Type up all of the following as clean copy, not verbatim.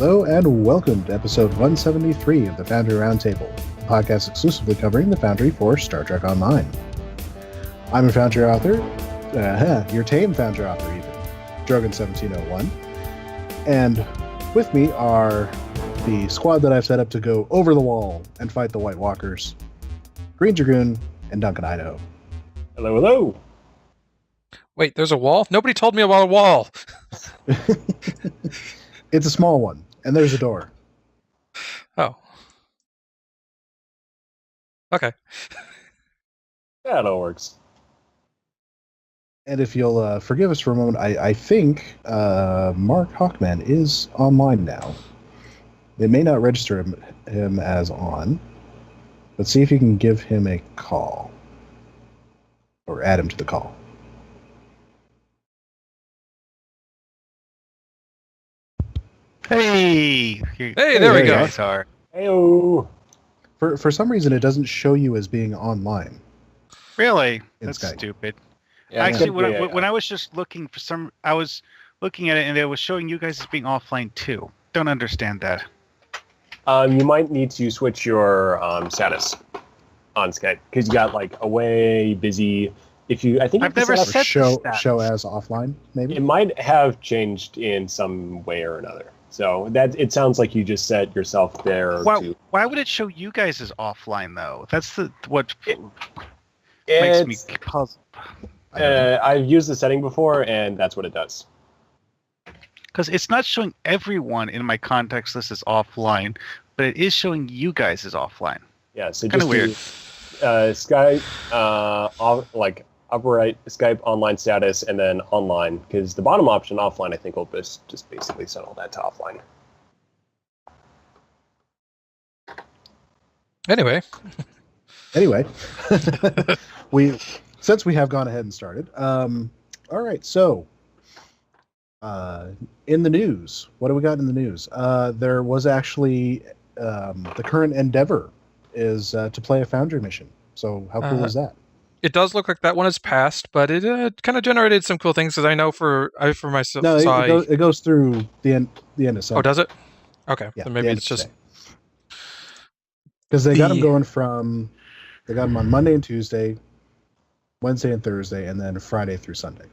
Hello and welcome to episode 173 of the Foundry Roundtable, a podcast exclusively covering the Foundry for Star Trek Online. I'm a Foundry author, your tame Foundry author even, Drogan1701, and with me are the squad that I've set up to go over the wall and fight the White Walkers, Greendragoon and DuncanIdaho. Hello, hello! Wait, there's a wall? Nobody told me about a wall! It's a small one, and there's a door. Oh. Okay. Yeah, it all works. And if you'll forgive us for a moment, I think Markhawkman is online now. They may not register him as on, but see if you can give him a call. Or add him to the call. Hey, there we go. Heyo! For some reason, it doesn't show you as being online. Really? In That's Skype. stupid. Yeah, Actually, yeah. when I was just looking for I was looking at it and it was showing you guys as being offline too. Don't understand that. You might need to switch your status on Skype because you got like away, busy. I think I've never set show the show status. as offline, maybe? it might have changed in some way or another. So that it sounds like you just set yourself there. Why would it show you guys as offline though? That's what makes It's, me puzzled. I've used the setting before, and that's what it does. Because it's not showing everyone in my contacts list as offline, but it is showing you guys as offline. Yeah, so Kinda just weird. Skype, like upper right, Skype online status, and then online, because the bottom option, offline, I think will just basically set all that to offline. Anyway. Since we have gone ahead and started, all right, so in the news, what do we got in the news? There was actually the current Endeavor is to play a Foundry mission. So how cool is that? It does look like that one has passed, but it kind of generated some cool things, because I know for myself... No, it goes through the end of Sunday. Oh, does it? Okay, Yeah, then maybe it's just... Because they got them going they got them on Monday and Tuesday, Wednesday and Thursday, and then Friday through Sunday.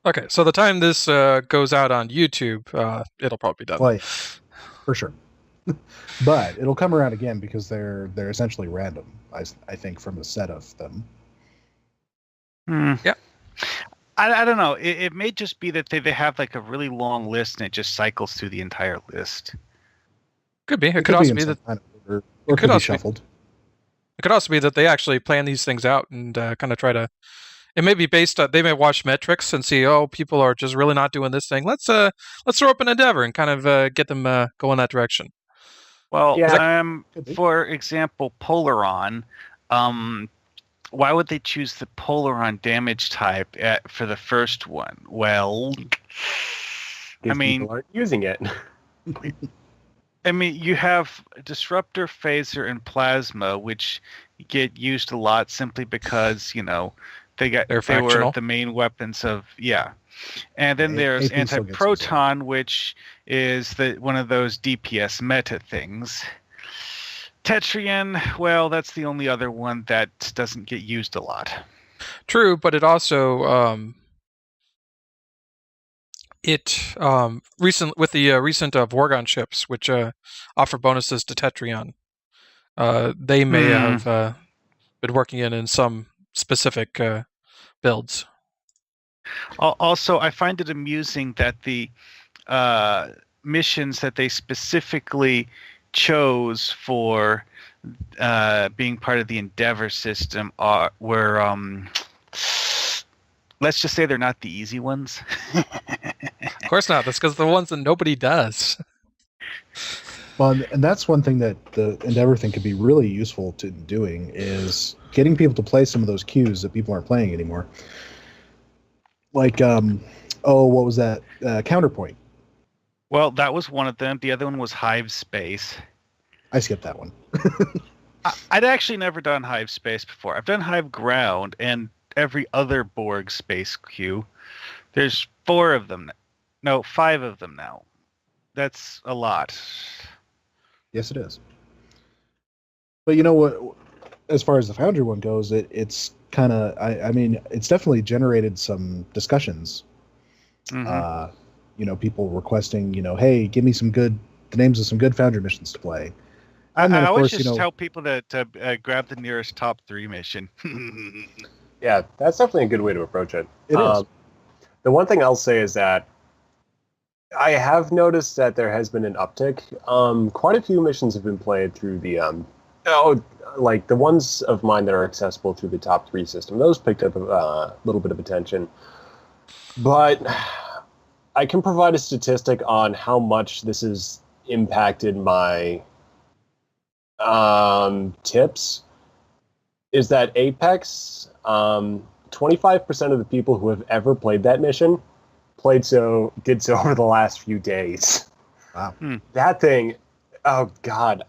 Okay, so the time this goes out on YouTube, it'll probably be done. Well, yeah, for sure. But it'll come around again because they're essentially random, I think, from the set of them. Yeah. I don't know. It may just be that they have like a really long list and it just cycles through the entire list. Could be. It could also be that... Or it could be shuffled. It could also be that they actually plan these things out and kind of try to... It may be based on... They may watch metrics and see, people are just really not doing this thing. Let's throw up an Endeavor and kind of get them go in that direction. Well, Yeah. for example, Polaron, why would they choose the Polaron damage type for the first one? Well, Because people aren't using it. you have Disruptor, Phaser, and Plasma, which get used a lot simply because, they were fractional. the main weapons of, And then there's AP still gets Anti-Proton, which is one of those DPS meta things. Tetrian, well, that's the only other one that doesn't get used a lot. True, but it also... with the recent Vorgon ships, which offer bonuses to Tetrion, they may have been working in some specific builds. Also, I find it amusing that the missions that they specifically chose for being part of the Endeavor system were let's just say they're not the easy ones. Of course not. That's because they're the ones that nobody does. Well, and that's one thing that the Endeavor thing could be really useful to doing is getting people to play some of those queues that people aren't playing anymore. Like, what was that? Counterpoint. Well, that was one of them. The other one was Hive Space. I skipped that one. I'd actually never done Hive Space before. I've done Hive Ground and every other Borg space queue. There's 4 of them. No, 5 of them now. That's a lot. Yes, it is. But you know what? As far as the Foundry one goes, it's kind of. I mean, it's definitely generated some discussions. Mhm. People requesting, hey, give me the names of some good Foundry missions to play. And then, I of always course, just tell people to grab the nearest top 3 mission. Yeah, that's definitely a good way to approach it. It is. The one thing I'll say is that I have noticed that there has been an uptick. Quite a few missions have been played through the like the ones of mine that are accessible through the top 3 system. Those picked up a little bit of attention, but I can provide a statistic on how much this has impacted my tips. Is that Apex? 25% of the people who have ever played that mission did so over the last few days. Wow. That thing, oh god.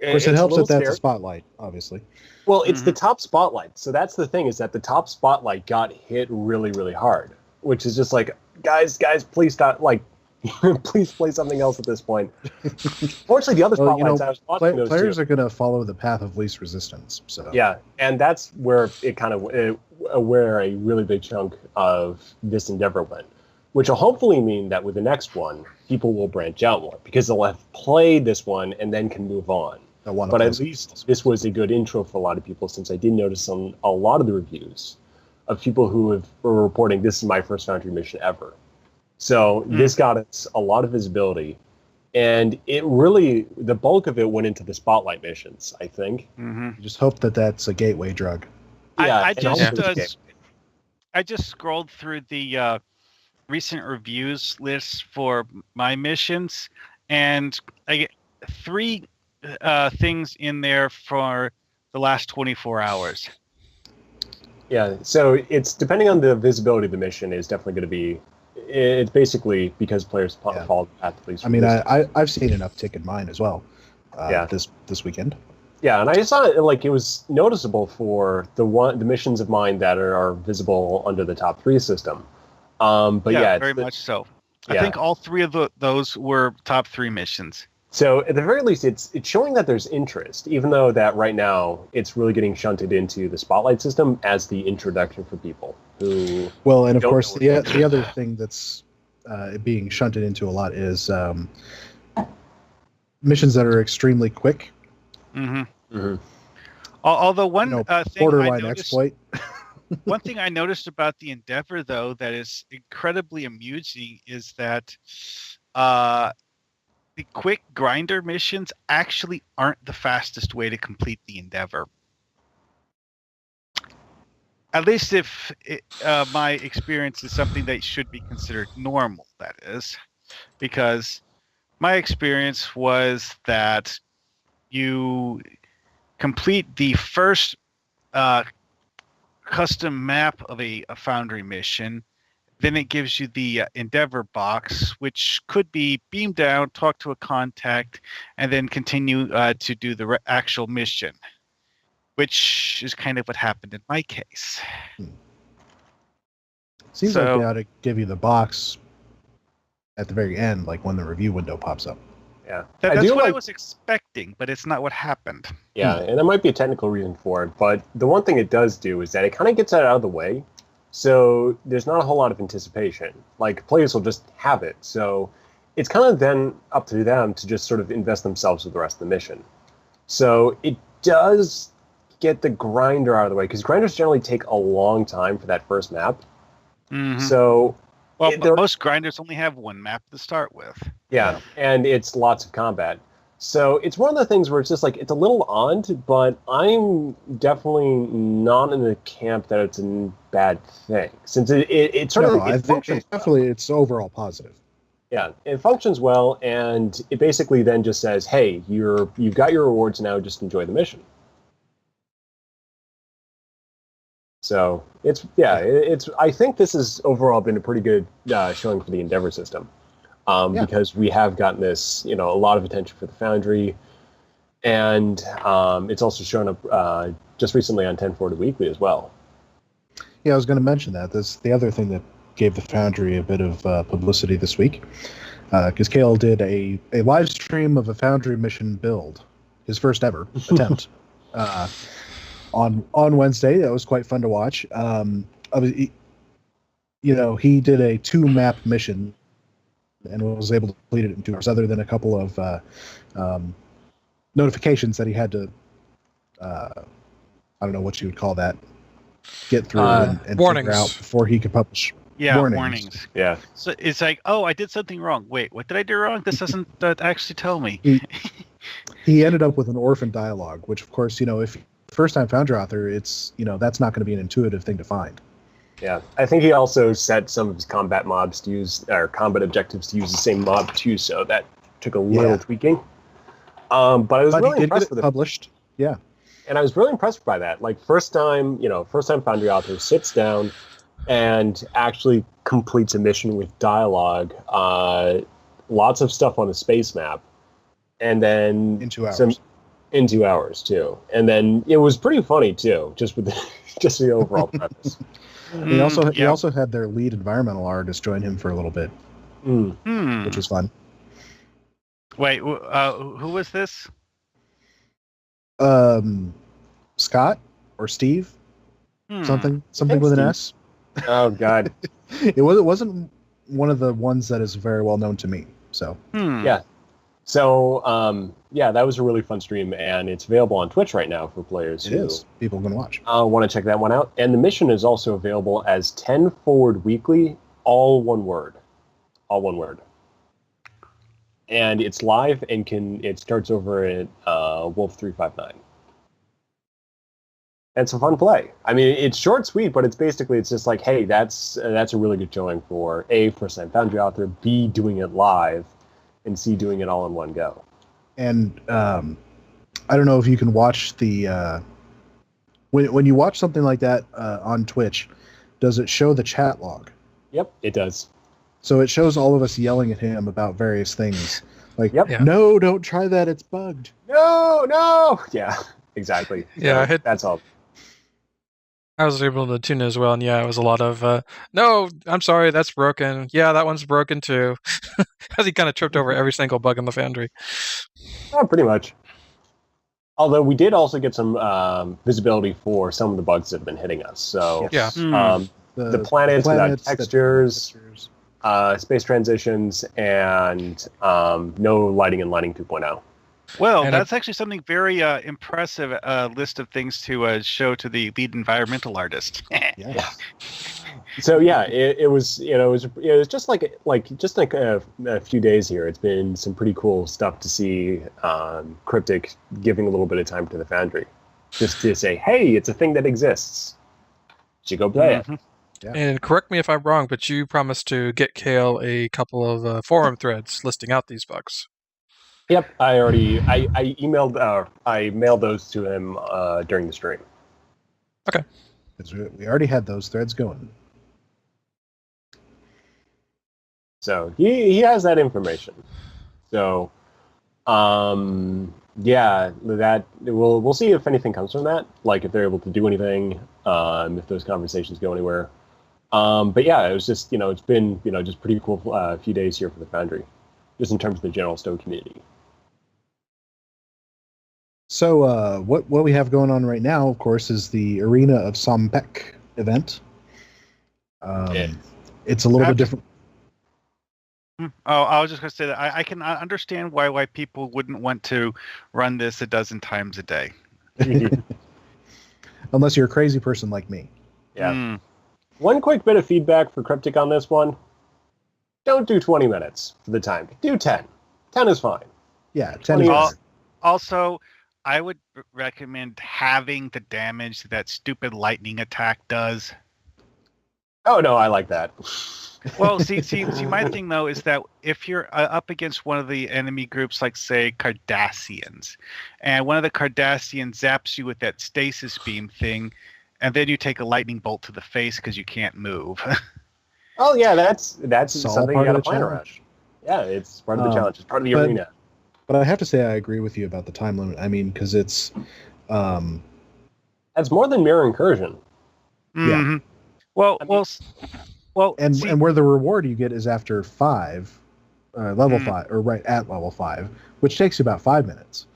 Of course, it helps that that's a spotlight, obviously. Well, it's the top spotlight. So that's the thing, is that the top spotlight got hit really, really hard, which is just like, guys, please stop, like, please play something else at this point. Fortunately, the other spotlights I was watching those players are going to follow the path of least resistance. So yeah, and that's where it kind of where a really big chunk of this endeavor went, which will hopefully mean that with the next one, people will branch out more because they'll have played this one and then can move on. But at least this was a good intro for a lot of people, since I did notice on a lot of the reviews of people who were reporting, this is my first Foundry mission ever. So this got us a lot of visibility, and it really, the bulk of it went into the spotlight missions, I think. You just hope that that's a gateway drug. Yeah, I just scrolled through the recent reviews list for my missions, and I get 3 things in there for the last 24 hours. Yeah, so it's depending on the visibility of the mission is definitely going to be. It's basically because players follow the path of least. I mean, I've seen an uptick in mine as well. This weekend. Yeah, and I saw it was noticeable for the missions of mine that are visible under the top 3 system. But very much so. I think all 3 of those were top 3 missions. So at the very least, it's showing that there's interest, even though that right now it's really getting shunted into the spotlight system as the introduction for people who. Well, and of course the other thing that's being shunted into a lot is missions that are extremely quick. Although one thing borderline exploit. One thing I noticed about the Endeavor, though, that is incredibly amusing is that the quick grinder missions actually aren't the fastest way to complete the Endeavor. At least if my experience is something that should be considered normal, that is. Because my experience was that you complete the first custom map of a Foundry mission, then it gives you the Endeavor box, which could be beamed down, talk to a contact, and then continue to do the actual mission, which is kind of what happened in my case. Seems like they ought to give you the box at the very end, like when the review window pops up. Yeah, that's what I was expecting, but it's not what happened. Yeah, and there might be a technical reason for it, but the one thing it does do is that it kind of gets that out of the way. So there's not a whole lot of anticipation. Like, players will just have it. So it's kind of then up to them to just sort of invest themselves with the rest of the mission. So it does get the grinder out of the way, because grinders generally take a long time for that first map. So... Well, most grinders only have 1 map to start with. Yeah, and it's lots of combat. So it's one of the things where it's just like, it's a little odd, but I'm definitely not in the camp that it's a bad thing. Since it sort of... I think definitely it's overall positive. Yeah, it functions well, and it basically then just says, hey, you've got your rewards now, just enjoy the mission. So I think this has overall been a pretty good showing for the Endeavor system, because we have gotten this, a lot of attention for the Foundry, and it's also shown up just recently on 1040 Weekly as well. Yeah, I was going to mention that. That's the other thing that gave the Foundry a bit of publicity this week. because Kael did a live stream of a Foundry mission build, his first ever attempt, on Wednesday. That was quite fun to watch. He did a 2-map mission and was able to complete it in 2 hours, other than a couple of notifications that he had to, I don't know what you would call that, get through and warnings. figure out before he could publish. Yeah, warnings. Yeah. So it's like, oh, I did something wrong. Wait, what did I do wrong? This doesn't actually tell me. He ended up with an orphan dialogue, which, of course, if first-time Foundry author, it's that's not going to be an intuitive thing to find. Yeah, I think he also set some of his combat mobs to use, or combat objectives to use the same mob too, so that took a little tweaking. But I was really impressed with it. Published. Yeah. And I was really impressed by that. Like, first time Foundry author sits down and actually completes a mission with dialogue, lots of stuff on a space map, and then in 2 hours. In 2 hours too, and then it was pretty funny too, just with just the overall premise. He also had their lead environmental artist join him for a little bit, which was fun. Wait, who was this? Scott or Steve, something with an S. Oh God, it wasn't one of the ones that is very well known to me. So yeah, so that was a really fun stream, and it's available on Twitch right now for players. People can watch. Want to check that one out. And the mission is also available as 10 Forward Weekly, all one word. And it's live and it starts over at Wolf 359. And it's a fun play. I mean, it's short, sweet, but it's just like, hey, that's a really good showing for A, first-time Foundry author, B, doing it live, and C, doing it all in one go. And I don't know if you can watch the when you watch something like that on Twitch, does it show the chat log? Yep, it does. So it shows all of us yelling at him about various things, like, no, don't try that, it's bugged. No. Yeah, exactly. Yeah, so that's all. I was able to tune in as well, and it was a lot of, no, I'm sorry, that's broken. Yeah, that one's broken too. As he kind of tripped over every single bug in the Foundry. Oh, pretty much. Although we did also get some visibility for some of the bugs that have been hitting us. So the planets without textures, space transitions, and no lighting in Lighting 2.0. Well, and that's actually something very impressive list of things to show to the lead environmental artist. Yeah. So it was just like a few days here. It's been some pretty cool stuff to see. Cryptic giving a little bit of time to the Foundry, just to say, hey, it's a thing that exists. You should go play it. Yeah. And correct me if I'm wrong, but you promised to get Kael a couple of forum threads listing out these bugs. Yep, I emailed, I mailed those to him during the stream. Okay. Because we already had those threads going. So he has that information. So, that we'll see if anything comes from that. Like if they're able to do anything, if those conversations go anywhere. But yeah, it was just it's been just pretty cool few days here for the Foundry, just in terms of the general Stowe community. So what we have going on right now, of course, is the Arena of Sompek event. It's a little bit different. Oh, I was just going to say that I can understand why people wouldn't want to run this a dozen times a day. Unless you're a crazy person like me. Yeah. One quick bit of feedback for Cryptic on this one. Don't do 20 minutes for the time. Do 10. 10 is fine. Yeah, 10 is fine. Also, I would recommend having the damage that stupid lightning attack does. Oh, no, I like that. Well, see, my thing, though, is that if you're up against one of the enemy groups, like, say, Cardassians, and one of the Cardassians zaps you with that stasis beam thing, and then you take a lightning bolt to the face because you can't move. Oh, yeah, that's something you got to plan challenge. around. Yeah, it's part of the challenge. It's part of the arena. But I have to say I agree with you about the time limit. I mean, because it's... That's more than Mirror Incursion. Mm-hmm. Yeah. Well, and where the reward you get is after 5, level 5, or right at level 5, which takes you about 5 minutes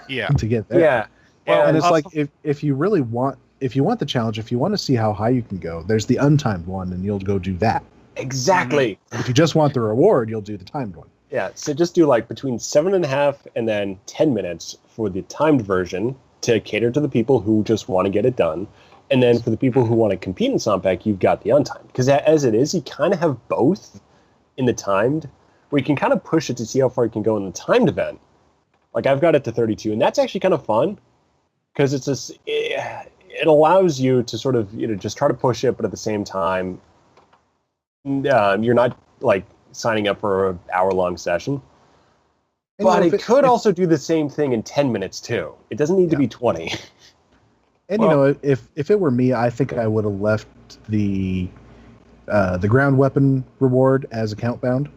to get there. Yeah. Well, and it's also- like if you really want the challenge, if you want to see how high you can go, there's the untimed one, and you'll go do that. Exactly. If you just want the reward, you'll do the timed one. Yeah, so just do like between 7.5 and then 10 minutes for the timed version to cater to the people who just want to get it done. And then for the people who want to compete in Sompek, you've got the untimed. Because as it is, you kind of have both in the timed, where you can kind of push it to see how far you can go in the timed event. Like I've got it to 32, and that's actually kind of fun because it allows you to sort of just try to push it, but at the same time, you're not like signing up for an hour-long session. And, But if it could also do the same thing in 10 minutes too. It doesn't need to be 20. And if it were me, I think I would have left the ground weapon reward as account bound.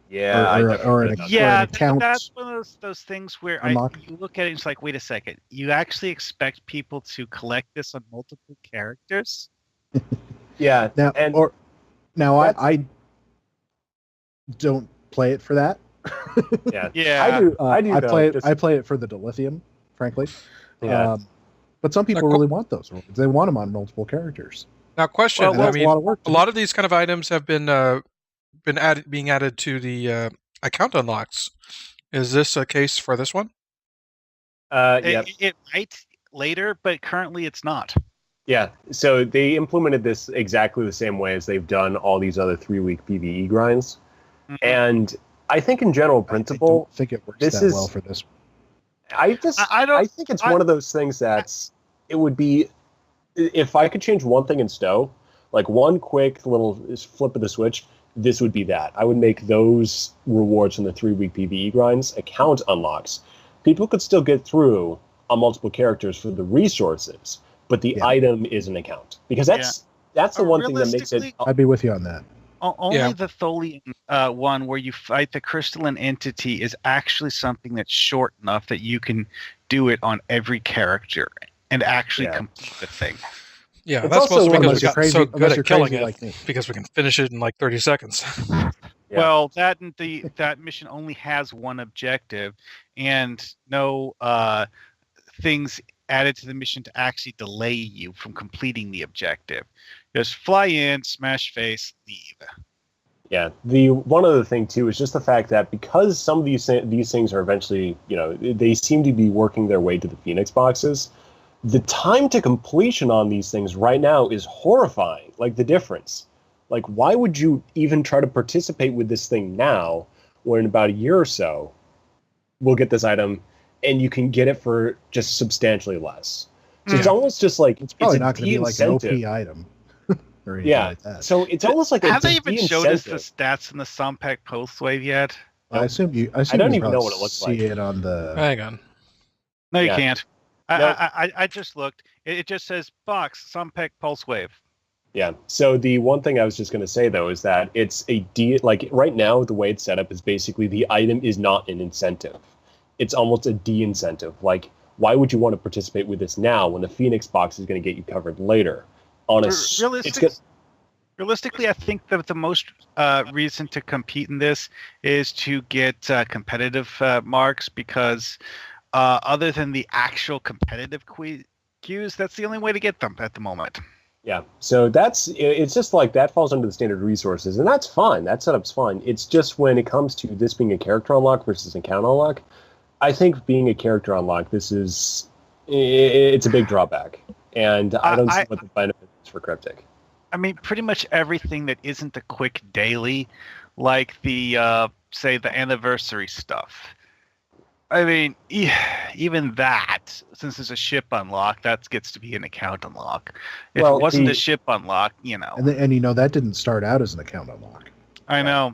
Yeah, or an account. That's one of those things where you look at it and it's like, wait a second, you actually expect people to collect this on multiple characters? Yeah. I don't play it for that. Yeah. I do. though, I play it for the dilithium, frankly. Yeah. But some people really want those rewards. They want them on multiple characters. Now, question. And that's a lot of work. A lot of these kind of items have been being added to the account unlocks. Is this a case for this one? Yep. It might later, but currently it's not. Yeah, so they implemented this exactly the same way as they've done all these other 3-week PvE grinds. Mhm. And I think in general principle, I don't think it works well for this. I think it's one of those things it would be, if I could change one thing in Stowe, like one quick little flip of the switch, this would be that. I would make those rewards from the 3-week PvE grinds account unlocks. People could still get through on multiple characters for the resources, but the item is an account. Because that's the one thing that makes it... I'd be with you on that. Only the Tholian one where you fight the crystalline entity is actually something that's short enough that you can do it on every character and actually complete the thing. Yeah, It's that's also mostly one because of we those got so good you're at killing crazy it, like me. because we can finish it in like 30 seconds. Yeah. Well, that mission only has one objective and no things added to the mission to actually delay you from completing the objective. Just fly in, smash face, leave. Yeah, the one other thing too is just the fact that because some of these things are eventually, they seem to be working their way to the Phoenix boxes. The time to completion on these things right now is horrifying. Like the difference. Like, why would you even try to participate with this thing now, when in about a year or so, we'll get this item, and you can get it for just substantially less. So it's almost just like It's probably a not going to be like an OP de-incentive. item. Or anything like that. So it's almost like Have they even showed us the de-incentive. stats in the Sompek post wave yet? I assume you. I don't you even know probably what it looks see like. it on the. Hang on. No, you Yeah. can't. I just looked. It just says box Sompek pulse wave. Yeah. So the one thing I was just going to say though is that it's like right now the way it's set up is basically the item is not an incentive. It's almost a de-incentive. Like, why would you want to participate with this now when the Phoenix box is going to get you covered later? Realistically, I think that the most reason to compete in this is to get competitive marks, because other than the actual competitive queues, that's the only way to get them at the moment. Yeah, so it's just like that falls under the standard resources, and that's fine. That setup's fine. It's just when it comes to this being a character unlock versus an account unlock, I think being a character unlock, it's a big drawback, and I don't see what the benefit is for Cryptic. I mean, pretty much everything that isn't a quick daily, like the say the anniversary stuff. I mean, even that, since it's a ship unlock, that gets to be an account unlock. If it wasn't a ship unlock, And that didn't start out as an account unlock. I know.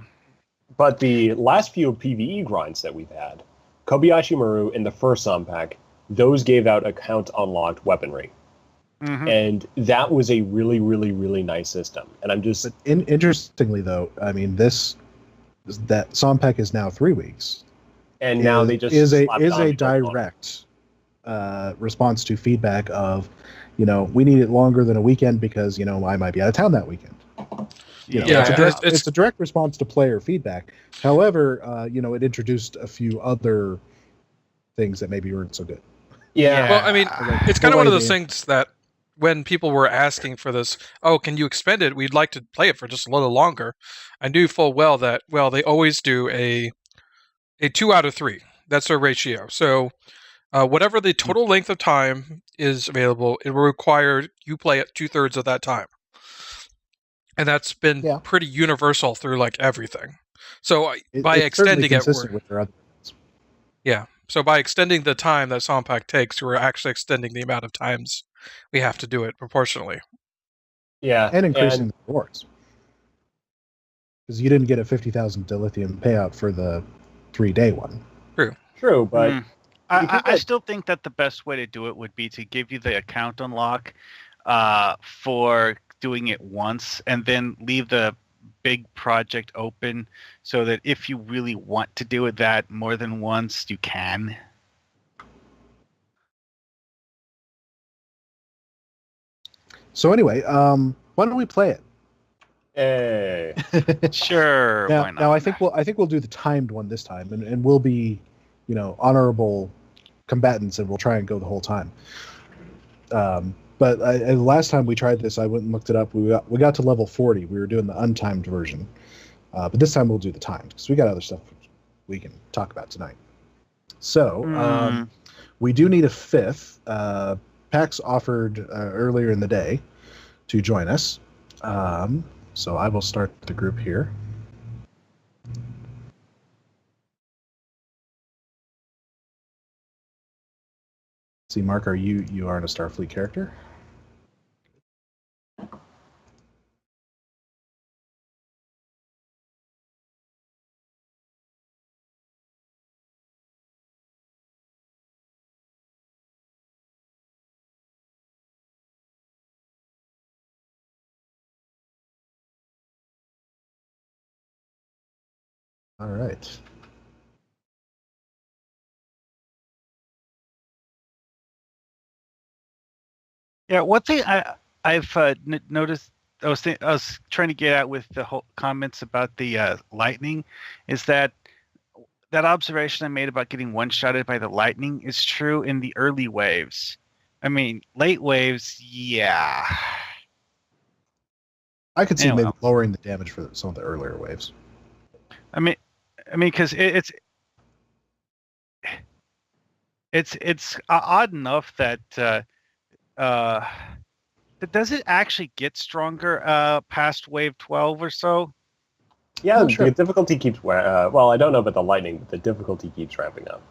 But the last few PvE grinds that we've had, Kobayashi Maru and the first Sompek, those gave out account unlocked weaponry. Mm-hmm. And that was a really, really, really nice system. And I'm just... But interestingly, though, I mean, that Sompek is now 3 weeks. And now they just is a slapped direct response to feedback of, we need it longer than a weekend because I might be out of town that weekend. It's a direct response to player feedback. However, it introduced a few other things that maybe weren't so good. Yeah. Well, I mean, it's kind of one of those things that when people were asking for this, can you expend it? We'd like to play it for just a little longer. I knew full well that, they always do a 2 out of 3. That's their ratio. So whatever the total length of time is available, it will require you play it 2/3 of that time. And that's been pretty universal through like everything. So by extending it, so by extending the time that Sompek takes, we're actually extending the amount of times we have to do it proportionally. Yeah, and increasing the rewards. Because you didn't get a 50,000 dilithium payout for the 3-day one. True, but I still think that the best way to do it would be to give you the account unlock for doing it once, and then leave the big project open so that if you really want to do it that more than once, you can. So anyway, why don't we play it? Hey. Sure. Why not? Now I think we'll do the timed one this time, and we'll be, honorable combatants, and we'll try and go the whole time. But the last time we tried this, I went and looked it up. We got to level 40. We were doing the untimed version, but this time we'll do the timed because we got other stuff we can talk about tonight. So we do need a 5th. PAX offered earlier in the day to join us. So I will start the group here. See, Mark, you aren't a Starfleet character? All right. Yeah, one thing I've noticed, I was trying to get at with the whole comments about the lightning, is that observation I made about getting one-shotted by the lightning is true in the early waves. I mean, late waves, yeah. I could see maybe lowering the damage for some of the earlier waves. I mean, because it's odd enough that does it actually get stronger past wave 12 or so? Yeah, the difficulty keeps. Well, I don't know about the lightning, but the difficulty keeps ramping up.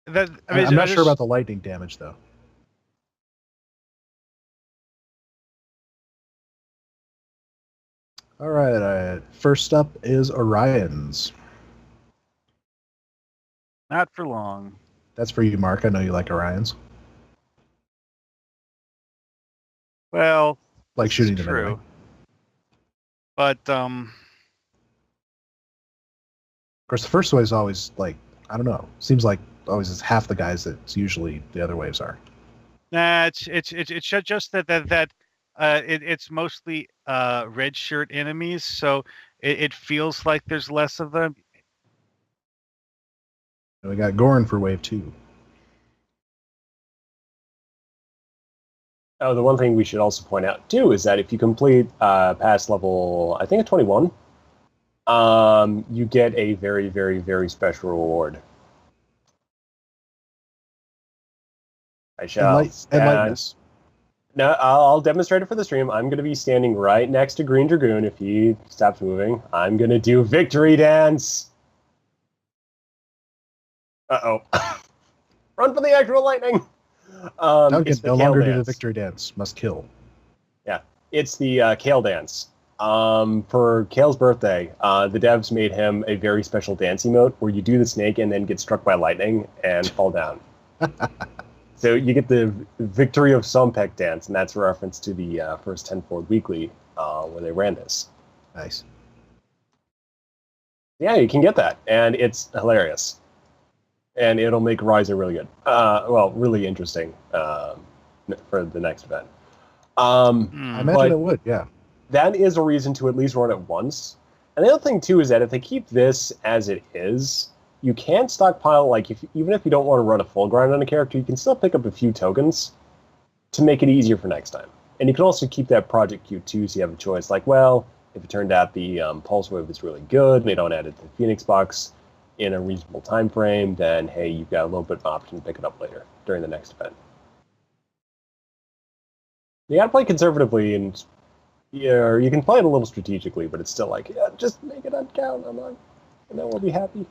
I'm not sure about the lightning damage though. All right. First up is Orions. Not for long. That's for you, Mark. I know you like Orions. Well, like shooting them anyway. But of course, the first wave is always like, I don't know. Seems like always it's half the guys that usually the other waves are. Nah, it's just that it's mostly red shirt enemies, so it feels like there's less of them. And we got Gorn for wave 2. Oh, the one thing we should also point out too is that if you complete past level, I think at 21, you get a very, very, very special reward. I shall. Enlighten. No, I'll demonstrate it for the stream. I'm going to be standing right next to Greendragoon if he stops moving. I'm going to do Victory Dance. Uh-oh. Run for the actual lightning. Duncan, no longer do the Victory Dance. Must kill. Yeah, it's the Kael dance. For Kael's birthday, the devs made him a very special dance emote where you do the snake and then get struck by lightning and fall down. So you get the Victory of Sompek dance, and that's a reference to the first 10 Forward Weekly where they ran this. Nice. Yeah, you can get that, and it's hilarious. And it'll make Riser really good. Really interesting for the next event. I imagine it would, yeah. that is a reason to at least run it once. And the other thing, too, is that if they keep this as it is, you can stockpile, like, even if you don't want to run a full grind on a character, you can still pick up a few tokens to make it easier for next time. And you can also keep that project queue, too, so you have a choice. Like, well, if it turned out the Pulse Wave is really good, they don't add it to the Phoenix box in a reasonable time frame, then, hey, you've got a little bit of option to pick it up later during the next event. You gotta play conservatively, and yeah, you can play it a little strategically, but it's still like, yeah, just make it uncount, and then we'll be happy.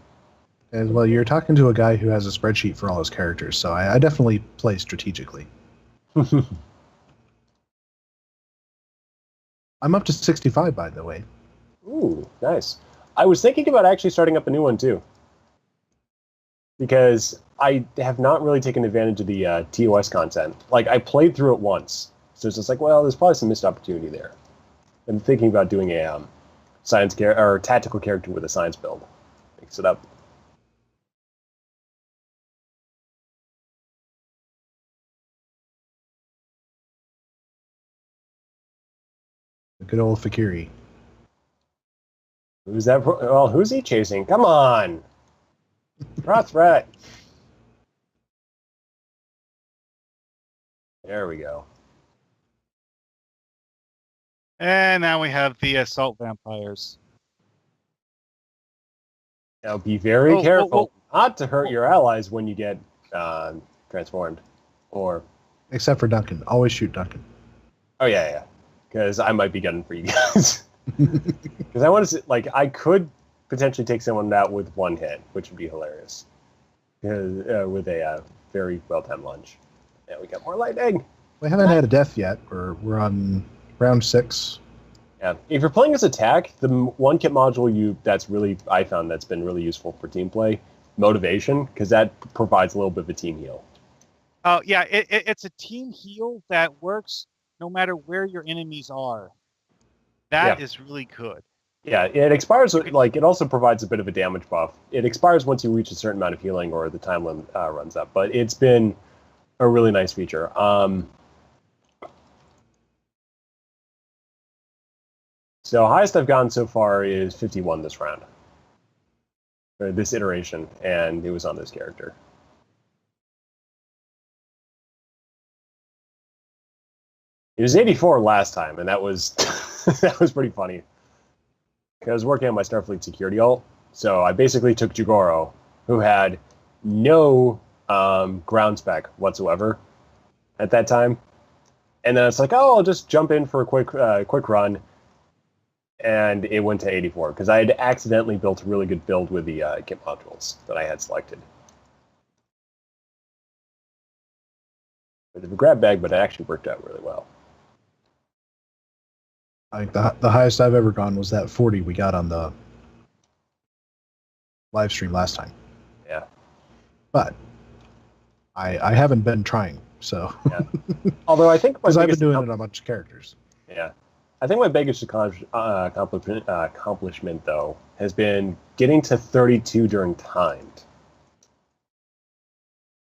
And well, you're talking to a guy who has a spreadsheet for all his characters, so I definitely play strategically. I'm up to 65, by the way. Ooh, nice. I was thinking about actually starting up a new one, too. Because I have not really taken advantage of the TOS content. Like, I played through it once. So it's just like, well, there's probably some missed opportunity there. I'm thinking about doing a or tactical character with a science build. Mix it up. Good old Fakiri. Who's that? Well, who's he chasing? Come on! Cross right. There we go. And now we have the assault vampires. Now be very careful not to hurt your allies when you get transformed. Or Except for Duncan. Always shoot Duncan. oh yeah. Because I might be gunning for you guys. Because I want to, like, I could potentially take someone out with one hit, which would be hilarious. With a very well-timed lunge. Yeah, we got more lightning. We haven't had a death yet. We're on round 6. Yeah, if you're playing as attack, the one kit module I found that's been really useful for team play, motivation, because that provides a little bit of a team heal. Oh yeah, it's a team heal that works no matter where your enemies are. That is really good. Yeah, it expires, like, it also provides a bit of a damage buff. It expires once you reach a certain amount of healing or the time limit runs up, but it's been a really nice feature. So highest I've gone so far is 51 this round. Or this iteration, and it was on this character. It was 84 last time, and that was that was pretty funny. I was working on my Starfleet security ult, so I basically took Jigoro, who had no ground spec whatsoever at that time, and then it's like, oh, I'll just jump in for a quick run, and it went to 84 because I had accidentally built a really good build with the kit modules that I had selected. Bit of a grab bag, but it actually worked out really well. I think the highest I've ever gone was that 40 we got on the live stream last time. Yeah. But I haven't been trying, so. Yeah. Although I think because I've been doing it on a bunch of characters. Yeah. I think my biggest accomplishment, though, has been getting to 32 during timed.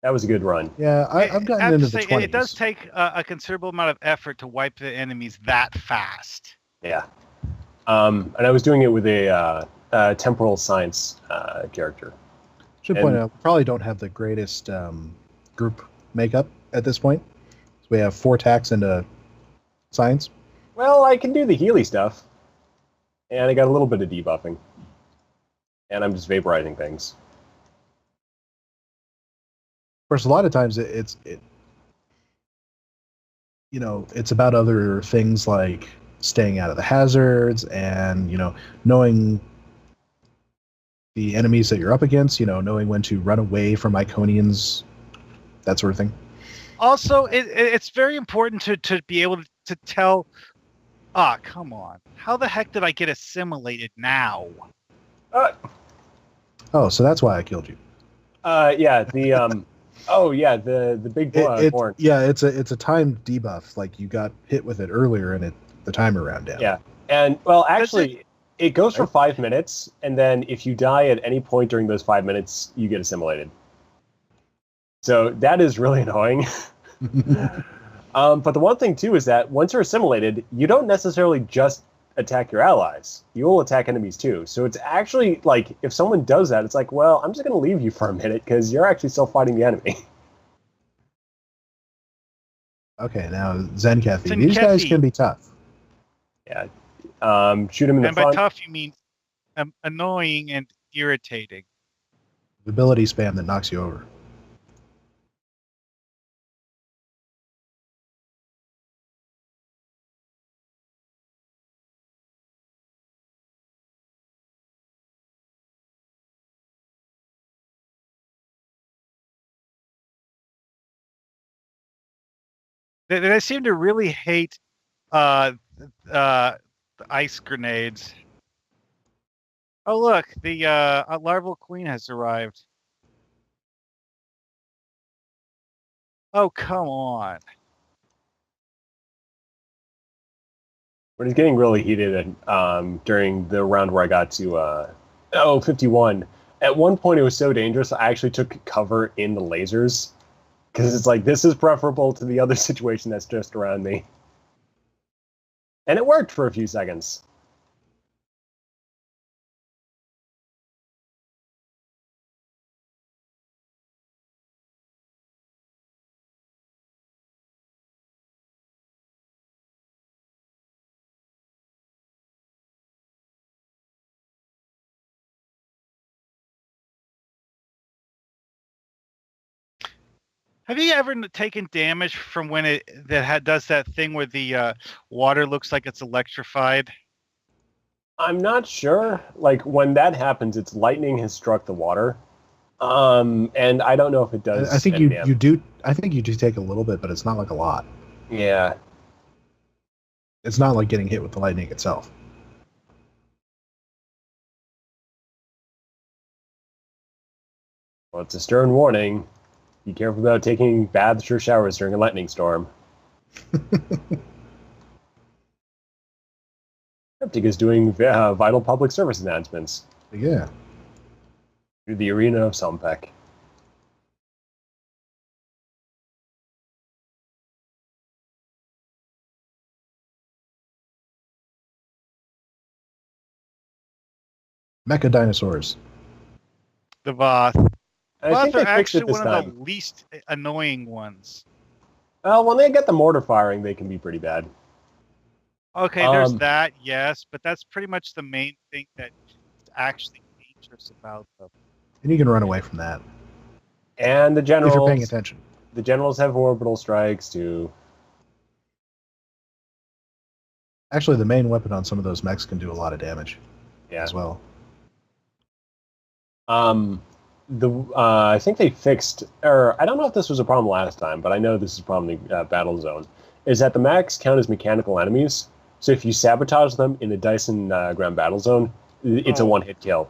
That was a good run. Yeah, I've gotten into the 20s. It does take a considerable amount of effort to wipe the enemies that fast. Yeah. And I was doing it with a temporal science character. Should point out, we probably don't have the greatest group makeup at this point. So we have 4 tacks into science. Well, I can do the Healy stuff. And I got a little bit of debuffing. And I'm just vaporizing things. Of course, a lot of times it's about other things like staying out of the hazards and, knowing the enemies that you're up against, knowing when to run away from Iconians, that sort of thing. Also, it's very important to be able to tell, come on, how the heck did I get assimilated now? Oh, so that's why I killed you. Yeah, the... Oh yeah, the big horn. Yeah, it's a timed debuff. Like you got hit with it earlier, and the timer ran down. Yeah, and well, actually, it goes for 5 minutes, and then if you die at any point during those 5 minutes, you get assimilated. So that is really annoying. But the one thing too is that once you're assimilated, you don't necessarily just attack your allies. You will attack enemies too. So it's actually like if someone does that, it's like, well, I'm just going to leave you for a minute because you're actually still fighting the enemy. Okay, now Zenkethi. These guys can be tough. Yeah. Shoot him in the And front. by tough, you mean annoying and irritating. Ability spam that knocks you over. They seem to really hate the ice grenades. Oh, look, the larval queen has arrived. Oh, come on. But it's getting really heated during the round where I got to 51. At one point, it was so dangerous, I actually took cover in the lasers. Because it's like, this is preferable to the other situation that's just around me. And it worked for a few seconds. Have you ever taken damage from when does that thing where the water looks like it's electrified? I'm not sure. Like, when that happens, it's lightning has struck the water. And I don't know if it does. I think you do. I think you do take a little bit, but it's not like a lot. Yeah. It's not like getting hit with the lightning itself. Well, it's a stern warning. Be careful about taking baths or showers during a lightning storm. Cryptic is doing vital public service announcements. Yeah. Through the Arena of Sompek. Mecha dinosaurs. The Voth. I think Voth are they fixed it actually this one of time. the least annoying ones. Well, when they get the mortar firing, they can be pretty bad. Okay, there's that, yes, but that's pretty much the main thing that's actually dangerous about them. And you can run away from that. And the If you're paying generals, attention. the generals have orbital strikes too. Actually, the main weapon on some of those mechs can do a lot of damage Yeah. as well. I think they fixed, or I don't know if this was a problem last time, but I know this is a problem in the battle zone, is that the mechs count as mechanical enemies. So if you sabotage them in the Dyson ground battle zone, it's a one-hit kill.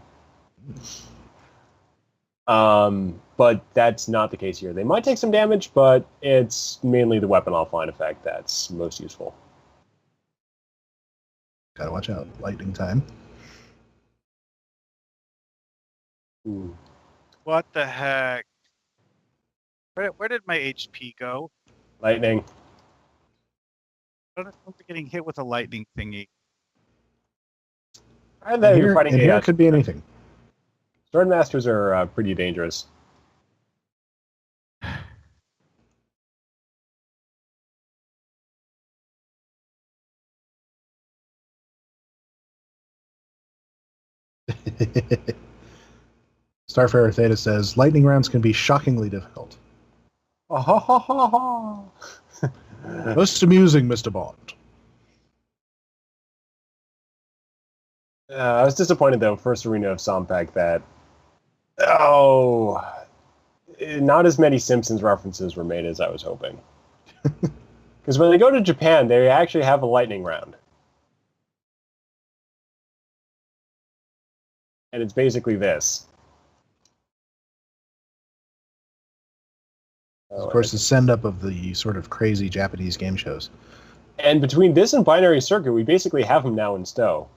But that's not the case here. They might take some damage, but it's mainly the weapon offline effect that's most useful. Gotta watch out. Lightning time. Ooh. What the heck? Where did my HP go? Lightning. I don't remember getting hit with a lightning thingy. And then you're fighting here it could be anything. Swordmasters are pretty dangerous. Starfarer Theta says, lightning rounds can be shockingly difficult. Most amusing, Mr. Bond. I was disappointed, though, first Arena of Sompek, that... not as many Simpsons references were made as I was hoping. Because when they go to Japan, they actually have a lightning round. And it's basically this. Of course, the send-up of the sort of crazy Japanese game shows. And between this and Binary Circuit, we basically have them now in stow.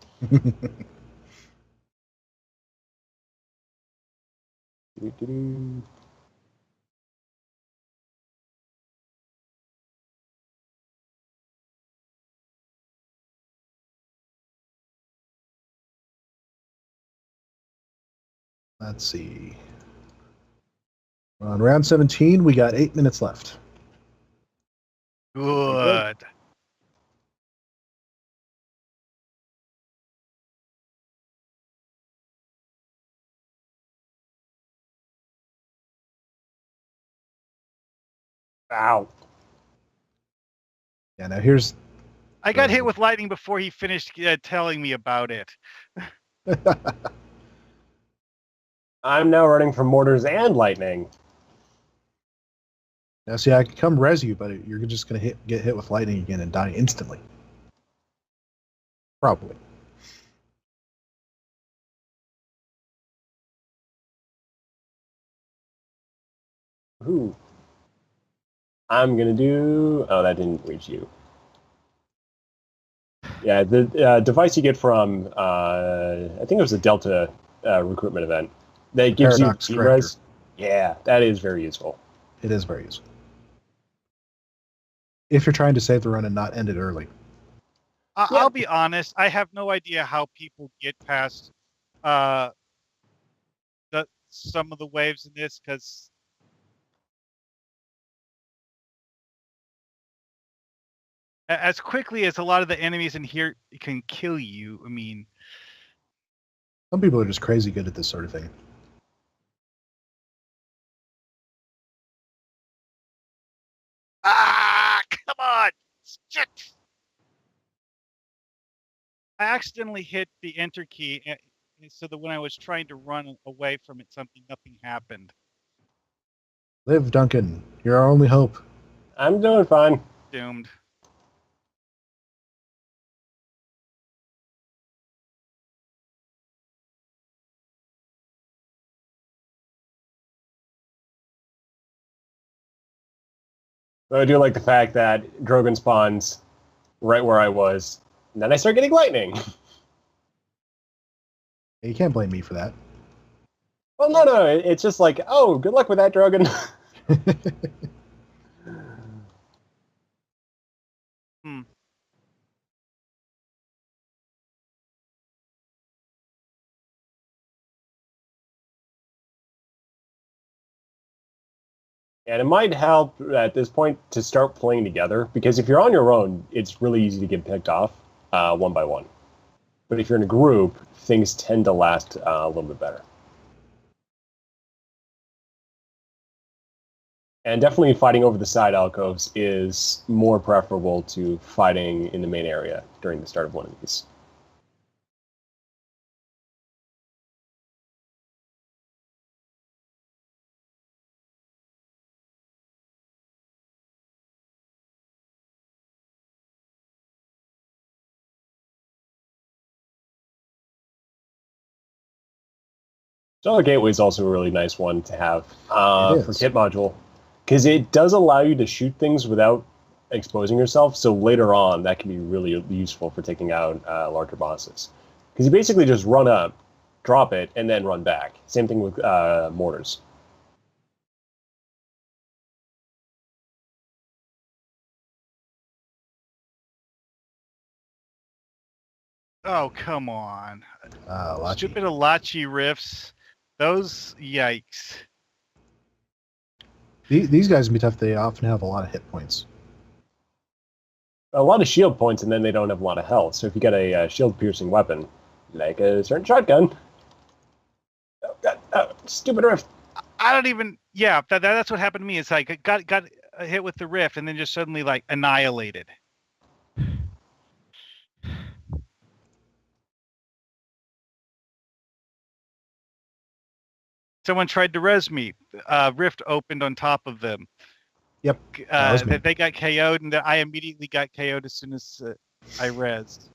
Let's see. On round 17, we got 8 minutes left. Good. Ow. Yeah, now here's... I got hit with lightning before he finished telling me about it. I'm now running from mortars and lightning. Now, see, I can come res you, but you're just going to get hit with lightning again and die instantly. Probably. Ooh. I'm going to do... Oh, that didn't reach you. Yeah, the device you get from, I think it was a Delta recruitment event, that gives you team res. Yeah, that is very useful. It is very useful. If you're trying to save the run and not end it early. I'll be honest, I have no idea how people get past some of the waves in this, because as quickly as a lot of the enemies in here can kill you, I mean... Some people are just crazy good at this sort of thing. Ah, come on! Shit! I accidentally hit the enter key, so that when I was trying to run away from it, nothing happened. Live, Duncan. You're our only hope. I'm doing fine. Doomed. But I do like the fact that Drogon spawns right where I was, and then I start getting lightning. You can't blame me for that. Well, no, it's just like, oh, good luck with that, Drogon. And it might help at this point to start playing together, because if you're on your own, it's really easy to get picked off one by one. But if you're in a group, things tend to last a little bit better. And definitely fighting over the side alcoves is more preferable to fighting in the main area during the start of one of these. Stellar Gateway is also a really nice one to have for kit module, because it does allow you to shoot things without exposing yourself, so later on that can be really useful for taking out larger bosses. Because you basically just run up, drop it, and then run back. Same thing with mortars. Oh, come on. Stupid Lachi. Alachi riffs. Those, yikes. These guys can be tough. They often have a lot of hit points. A lot of shield points, and then they don't have a lot of health. So if you get a shield-piercing weapon, like a certain shotgun... Oh, God, stupid rift. I don't even... Yeah, that's what happened to me. It's like, I got hit with the rift, and then just suddenly, like, annihilated. Someone tried to res me. Rift opened on top of them. Yep. They got KO'd, and I immediately got KO'd as soon as I resed.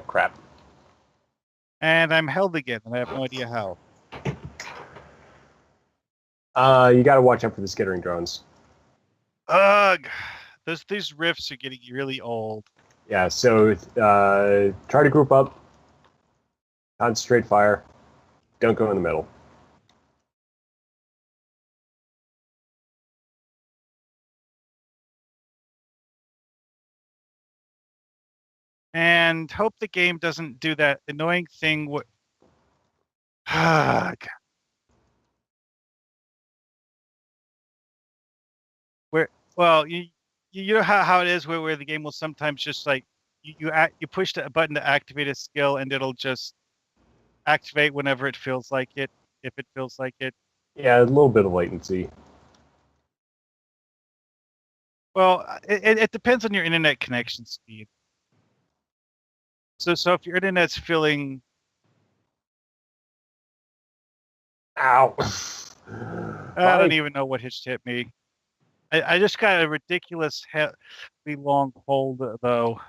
Crap. And I'm held again, and I have no idea how. You got to watch out for the skittering drones. Ugh. These rifts are getting really old. Yeah, so try to group up, concentrate fire, don't go in the middle. and hope the game doesn't do that annoying thing. Well, you know how it is where the game will sometimes just like you push the button to activate a skill and it'll just activate whenever it feels like it, if it feels like it. Yeah, a little bit of latency. Well, it depends on your internet connection speed. So if your internet's feeling, Ow. I don't even know what hit me. I just got a ridiculous long hold though.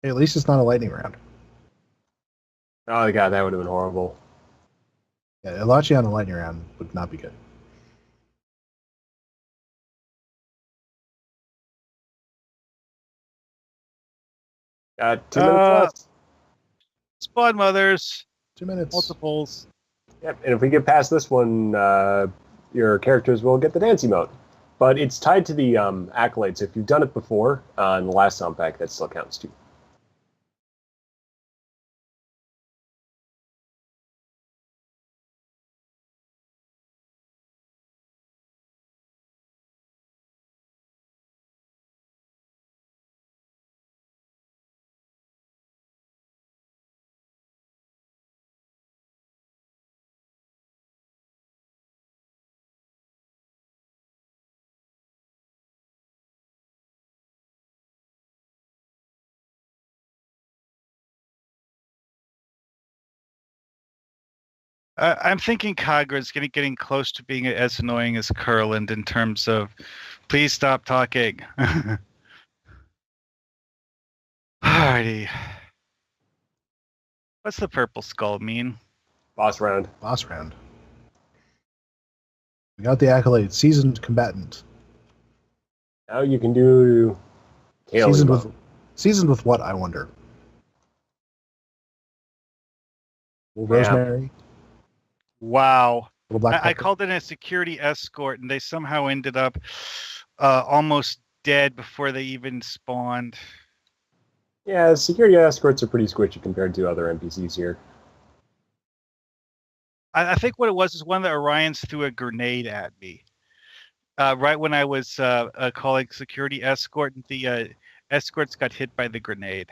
Hey, at least it's not a lightning round. Oh god, that would have been horrible. Yeah, Elachi on a lightning round would not be good. Got 2 minutes left. Spawn mothers. 2 minutes. Multiples. Yep, and if we get past this one, your characters will get the dance emote. But it's tied to the accolades. If you've done it before in the last Sompek, that still counts too. I'm thinking Kagra's getting close to being as annoying as Kurland in terms of, please stop talking. Alrighty. What's the purple skull mean? Boss round. Boss round. We got the accolade. Seasoned combatant. Now you can do Kael. Seasoned with what, I wonder? Rosemary? Wow. Black I called it a security escort, and they somehow ended up almost dead before they even spawned. Yeah, security escorts are pretty squishy compared to other NPCs here. I think what it was is one of the Orions threw a grenade at me. Right when I was calling security escort, the escorts got hit by the grenade.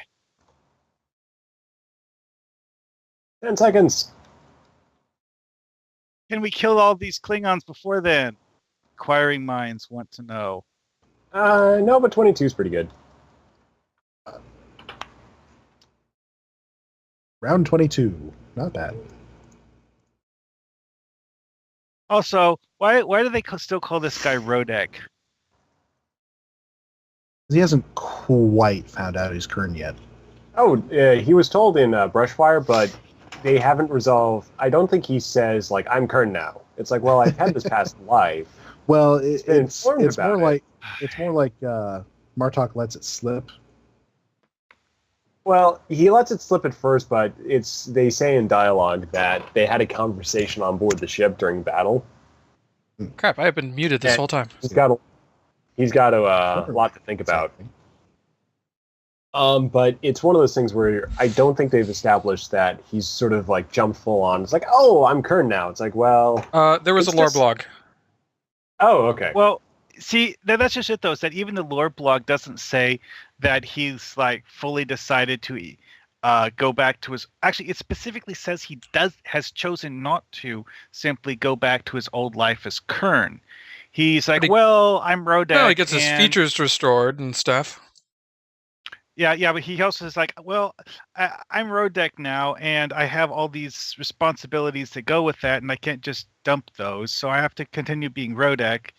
10 seconds. Can we kill all these Klingons before then? Inquiring minds want to know. No, but 22 is pretty good. Round 22. Not bad. Also, why do they still call this guy Rodek? He hasn't quite found out he's Kurn yet. Oh, he was told in Brushfire, but they haven't resolved. I don't think he says, like, I'm Kurn now. It's like, well, I've had this past life. Well, it's more it. like Martok lets it slip. Well, he lets it slip at first, but they say in dialogue that they had a conversation on board the ship during battle. Crap, I have been muted this whole time. He's got a lot to think about. But it's one of those things where I don't think they've established that he's sort of like jumped full on. It's like, oh, I'm Kurn now. It's like, well, there was a lore blog. Oh, okay. Well, see, that's just it though. Is that even the lore blog doesn't say that he's like fully decided to go back to his. Actually, it specifically says he has chosen not to simply go back to his old life as Kurn. He's like, well, I'm Rodek. No, he gets his features restored and stuff. Yeah, but he also is like, well, I'm Rodek now, and I have all these responsibilities that go with that, and I can't just dump those, so I have to continue being Rodek,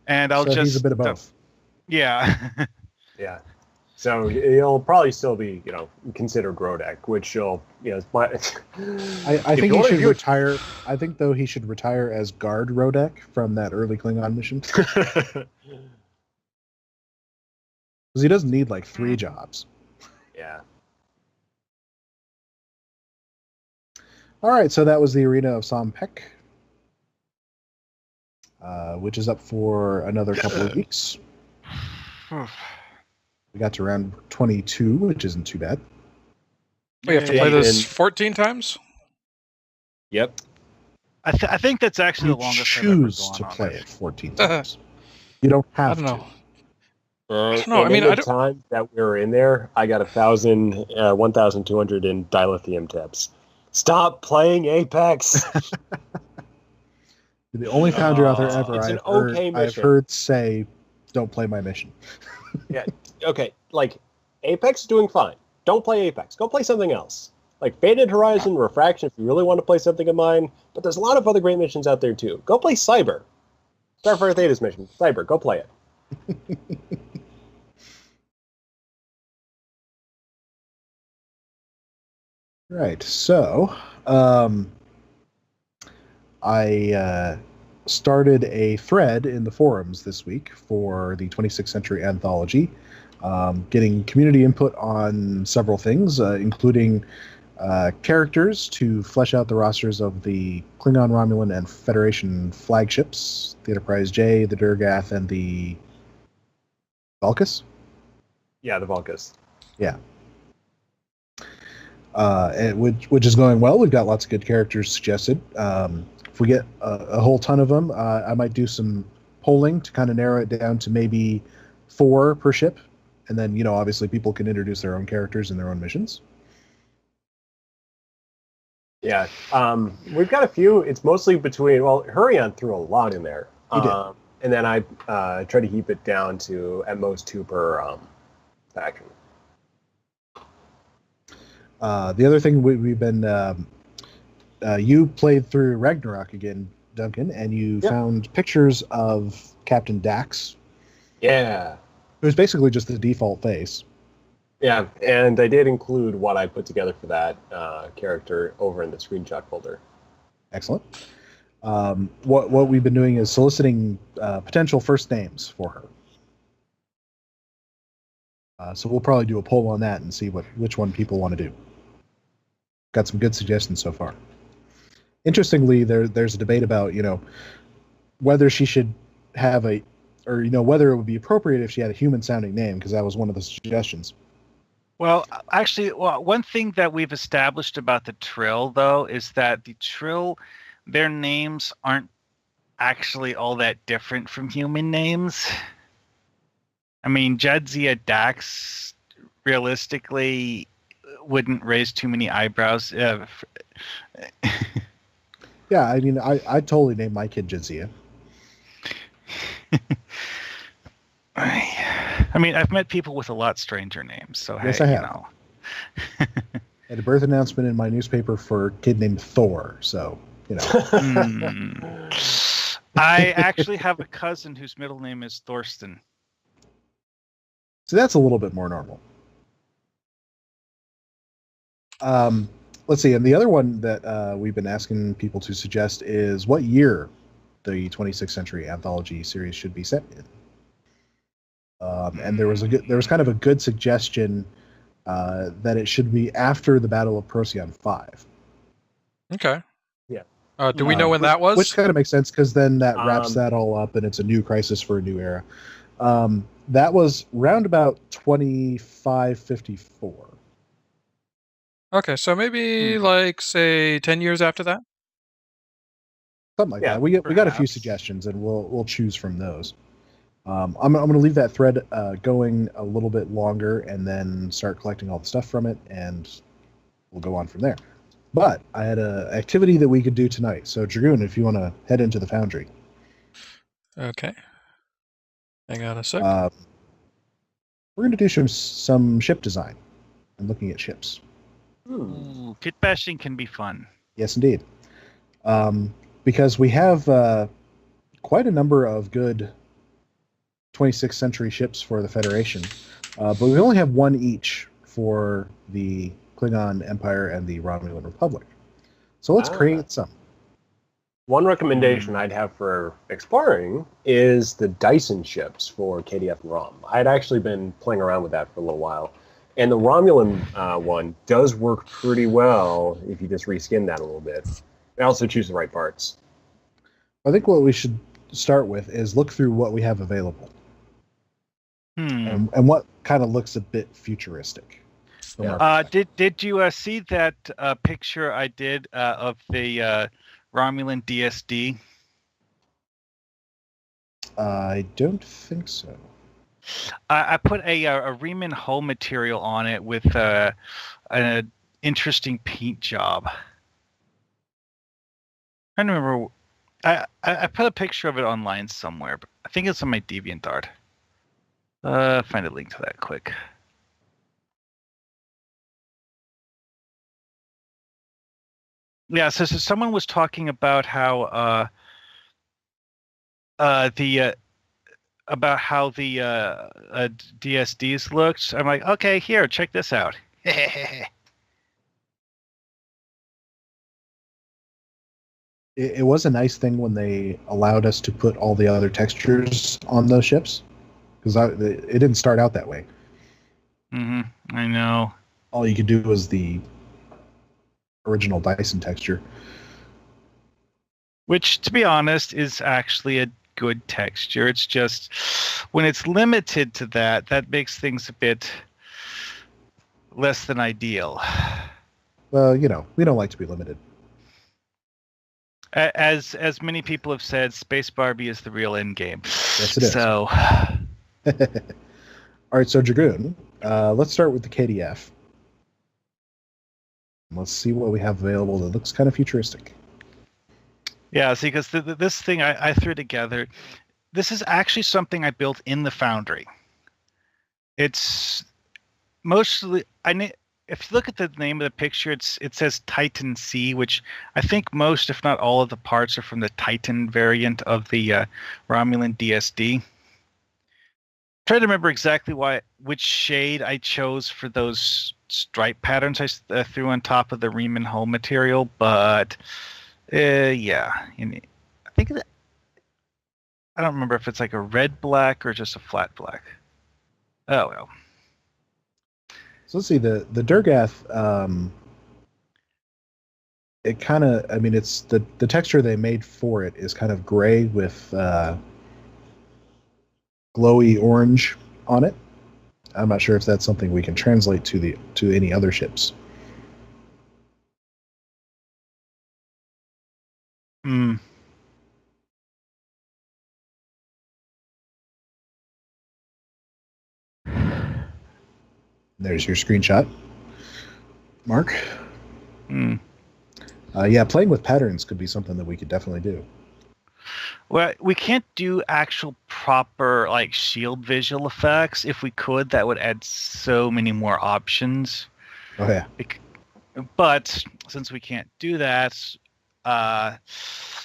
and he's a bit of both. Yeah. Yeah. So he'll probably still be, considered Rodek, which he'll, I think he should retire. I think though he should retire as guard Rodek from that early Klingon mission. Because he doesn't need like 3 jobs. Yeah. All right, so that was the Arena of Sompek. which is up for another couple of weeks. We got to round 22, which isn't too bad. We have to play this 14 times? Yep. I think that's actually the longest choose I've to ever gone play on it 14 times. You don't I have don't know. to. No, I mean, the time that we were in there, I got 1,200 in dilithium tips. Stop playing Apex. The only Foundry author ever it's an I've mission. heard say, "Don't play my mission." Yeah. Okay. Like, Apex is doing fine. Don't play Apex. Go play something else. Like Faded Horizon, Refraction, if you really want to play something of mine. But there's a lot of other great missions out there, too. Go play Cyber. Starfire Theta's mission. Cyber. Go play it. Right. So, I started a thread in the forums this week for the 26th Century Anthology, getting community input on several things, including characters to flesh out the rosters of the Klingon, Romulan, and Federation flagships, the Enterprise J, the Durgath, and the Valkus. Yeah, the Valkus. Yeah. Which is going well. We've got lots of good characters suggested. If we get a whole ton of them, I might do some polling to kind of narrow it down to maybe 4 per ship. And then, obviously people can introduce their own characters and their own missions. Yeah. We've got a few. It's mostly between, Hurrion threw a lot in there. He did. And then I try to keep it down to at most 2 per faction. The other thing we've been, you played through Ragnarok again, Duncan, and you found pictures of Captain Dax. Yeah. It was basically just the default face. Yeah, and I did include what I put together for that character over in the screenshot folder. Excellent. What we've been doing is soliciting potential first names for her. So we'll probably do a poll on that and see which one people want to do. Got some good suggestions so far. Interestingly, there's a debate about whether she should have whether it would be appropriate if she had a human-sounding name, because that was one of the suggestions. Well, actually, one thing that we've established about the Trill, though, is that the Trill, their names aren't actually all that different from human names. I mean, Jadzia Dax, realistically, wouldn't raise too many eyebrows. Yeah, I mean, I totally named my kid Jadzia. I mean, I've met people with a lot stranger names, so yes, hey, I have. I had a birth announcement in my newspaper for a kid named Thor, so, I actually have a cousin whose middle name is Thorsten. So that's a little bit more normal. Let's see, and the other one that we've been asking people to suggest is what year the 26th Century Anthology series should be set in. And there was kind of a good suggestion that it should be after the Battle of Procyon 5. Okay. Yeah. Do we know when that was? Which kind of makes sense, because then that wraps that all up, and it's a new crisis for a new era. That was round about 2554. Okay, so maybe say 10 years after that? Something like that. We got a few suggestions, and we'll choose from those. I'm going to leave that thread going a little bit longer, and then start collecting all the stuff from it, and we'll go on from there. But I had an activity that we could do tonight. So, Dragoon, if you want to head into the Foundry. Okay. Hang on a sec. We're going to do some ship design and looking at ships. Ooh, kit bashing can be fun. Yes, indeed. Because we have quite a number of good 26th century ships for the Federation, but we only have one each for the Klingon Empire and the Romulan Republic. So let's create some. One recommendation I'd have for exploring is the Dyson ships for KDF and ROM. I'd actually been playing around with that for a little while. And the Romulan one does work pretty well if you just reskin that a little bit. And also choose the right parts. I think what we should start with is look through what we have available. Hmm. And what kind of looks a bit futuristic. from our perspective. Did you see that picture I did of the Romulan DSD? I don't think so. I put a Riemann hull material on it with an interesting paint job. I don't remember. I put a picture of it online somewhere, but I think it's on my DeviantArt. Find a link to that quick. Yeah, so someone was talking about how the DSDs looked. I'm like, okay, here, check this out. It was a nice thing when they allowed us to put all the other textures on those ships, because it didn't start out that way. I know. All you could do was the original Dyson texture. Which, to be honest, is actually a good texture. It's just when it's limited to that, that makes things a bit less than ideal. Well, you know, we don't like to be limited. As many people have said, Space Barbie is the real end game. Yes, it is. So, all right, so Dragoon, let's start with the KDF. Let's see what we have available that looks kind of futuristic. Yeah, see, because this thing I threw together, this is actually something I built in the Foundry. It's mostly if you look at the name of the picture, it says Titan C, which I think most, if not all, of the parts are from the Titan variant of the Romulan DSD. Trying to remember exactly which shade I chose for those stripe patterns I threw on top of the Riemann hull material, but yeah, I think I don't remember if it's like a red black or just a flat black. Oh well. So let's see, the Durgath, it kind of, I mean, it's the texture they made for it is kind of gray with glowy orange on it. I'm not sure if that's something we can translate to any other ships. There's your screenshot, Mark. Yeah, playing with patterns could be something that we could definitely do. Well, we can't do actual proper like shield visual effects. If we could, that would add so many more options. Oh yeah. But since we can't do that,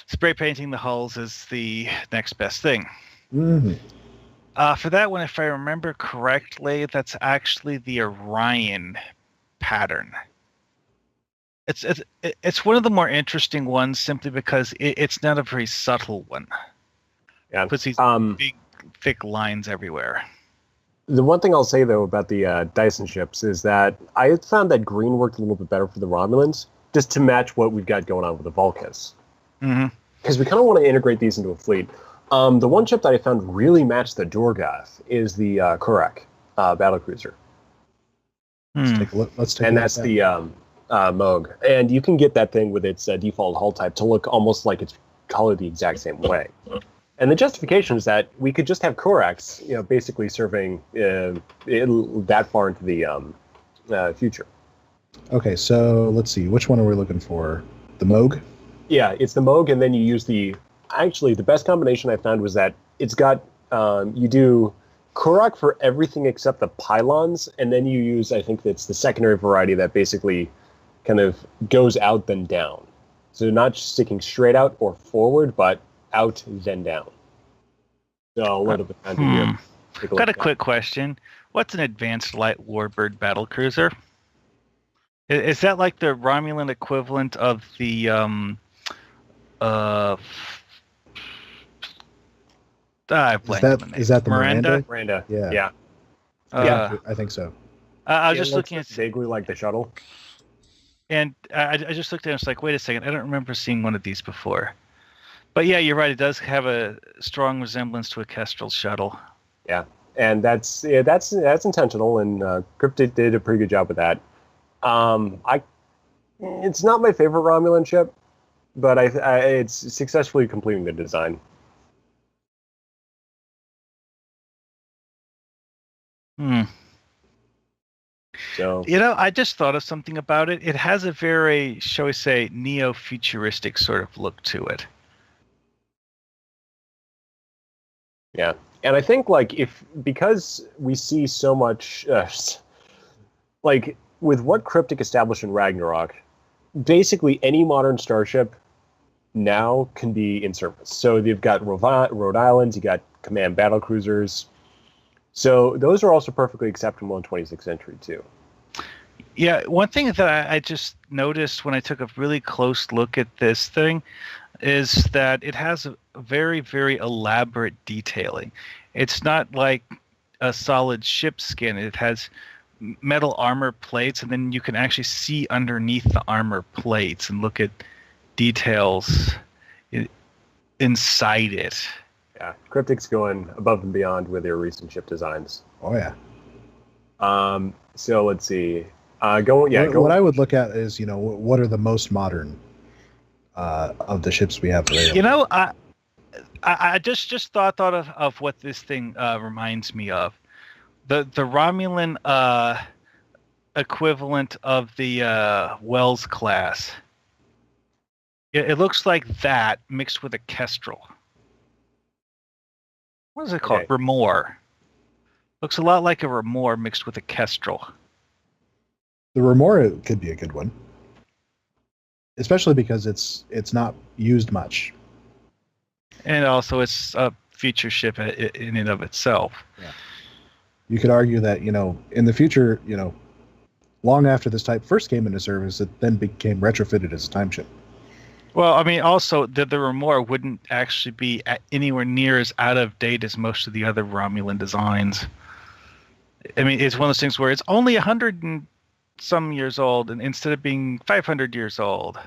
spray painting the hulls is the next best thing. Mm-hmm. For that one, if I remember correctly, that's actually the Orion pattern. It's one of the more interesting ones simply because it's not a very subtle one. Yeah, it puts these big, thick lines everywhere. The one thing I'll say, though, about the Dyson ships is that I found that green worked a little bit better for the Romulans, just to match what we've got going on with the Vulcans. Because we kind of want to integrate these into a fleet. The one ship that I found really matched the Durgath is the Kurak battlecruiser. Let's take a look. And that's the Moog. And you can get that thing with its default hull type to look almost like it's colored the exact same way. And the justification is that we could just have Kuraks, basically serving that far into the future. Okay, so let's see. Which one are we looking for? The Moog? Yeah, it's the Moog, and then you use the... Actually, the best combination I found was that it's got... you do Kurak for everything except the pylons, and then you use, I think that's the secondary variety that basically kind of goes out then down. So not sticking straight out or forward, but out then down. So a little bit under here. Got a quick question. What's an advanced light warbird battlecruiser? Is that like the Romulan equivalent of the Is that the Miranda? Miranda. Yeah. Yeah. Yeah, I think so. I was just looking at vaguely like the shuttle. And I just looked at it and was like, wait a second, I don't remember seeing one of these before. But yeah, you're right. It does have a strong resemblance to a Kestrel shuttle. Yeah, and that's intentional, and Cryptic did a pretty good job with that. It's not my favorite Romulan ship, but it's successfully completing the design. So I just thought of something about it. It has a very, shall we say, neo-futuristic sort of look to it. Yeah, and I think because we see so much, with what Cryptic established in Ragnarok, basically any modern starship now can be in service. So you've got Rhode Islands, you got command battle cruisers. So those are also perfectly acceptable in 26th century too. Yeah, one thing that I just noticed when I took a really close look at this thing is that it has a very, very elaborate detailing. It's not like a solid ship skin. It has metal armor plates, and then you can actually see underneath the armor plates and look at details inside it. Yeah, Cryptic's going above and beyond with their recent ship designs. Oh yeah. So let's see. What I would look at is, what are the most modern of the ships we have available? I just thought of what this thing reminds me of. The Romulan equivalent of the Wells class. It looks like that mixed with a Kestrel. What is it called? Okay. Remor. Looks a lot like a Remor mixed with a Kestrel. The Remora could be a good one, especially because it's not used much, and also it's a feature ship in and of itself. Yeah. You could argue that in the future, long after this type first came into service, it then became retrofitted as a time ship. Well, I mean, also the Remor wouldn't actually be anywhere near as out of date as most of the other Romulan designs. I mean, it's one of those things where it's only 100 and some years old, and instead of being 500 years old.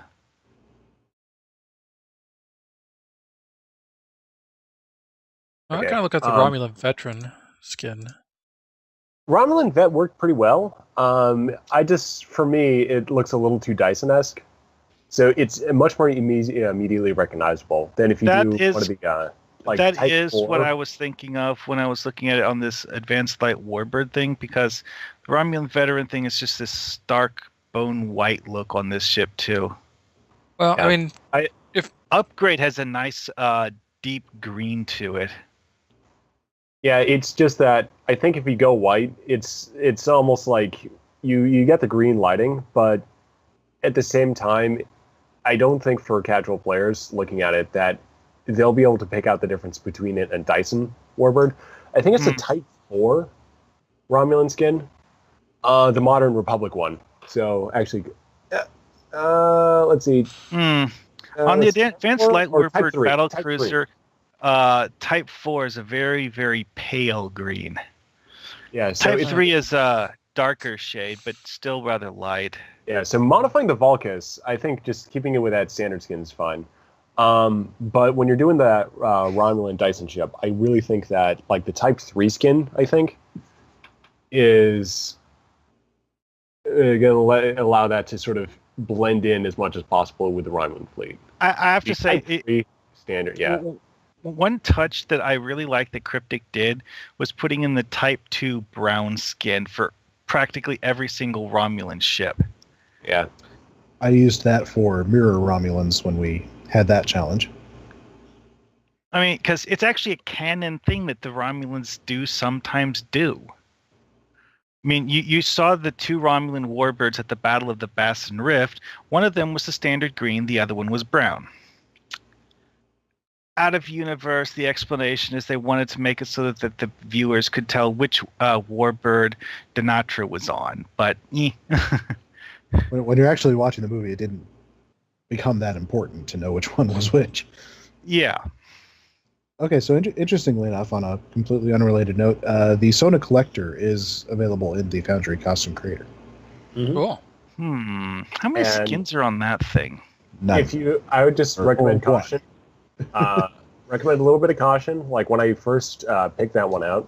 I kind of look at the Romulan veteran skin. Romulan vet worked pretty well. For me, it looks a little too Dyson-esque. So it's much more immediately recognizable than if you do one of the that Type is 4. what I was thinking of when I was looking at it on this Advanced Light Warbird thing, because the Romulan veteran thing is just this stark bone white look on this ship too. Well, Yeah. I mean, If Upgrade has a nice deep green to it. Yeah, it's just that I think if you go white, it's almost like you get the green lighting, but at the same time, I don't think for casual players looking at it that they'll be able to pick out the difference between it and Dyson Warbird. I think it's a Type 4 Romulan skin, the Modern Republic one. So actually, let's see. On the Advanced Light Warbird battle Type cruiser, Type 4 is a very, very pale green. Yeah, so Type 3 is a darker shade, but still rather light. Yeah, so modifying the Vulcus, I think just keeping it with that standard skin is fine. But when you're doing that Romulan Dyson ship, I really think that the Type 3 skin, I think, is going to allow that to sort of blend in as much as possible with the Romulan fleet. I have to say, Type 3 standard, yeah. One touch that I really liked that Cryptic did was putting in the Type 2 brown skin for practically every single Romulan ship. Yeah. I used that for Mirror Romulans when we had that challenge. I mean, because it's actually a canon thing that the Romulans do sometimes do. I mean, you saw the two Romulan warbirds at the Battle of the Bastion Rift. One of them was the standard green, the other one was brown. Out of universe, the explanation is they wanted to make it so that the viewers could tell which warbird Denatra was on. But when you're actually watching the movie, it didn't become that important to know which one was which. Yeah. Okay, so interestingly enough, on a completely unrelated note, the Sona Collector is available in the Foundry Costume Creator. Mm-hmm. Cool. How many skins are on that thing? None. I would just recommend or one. caution. Recommend a little bit of caution. Like when I first picked that one out,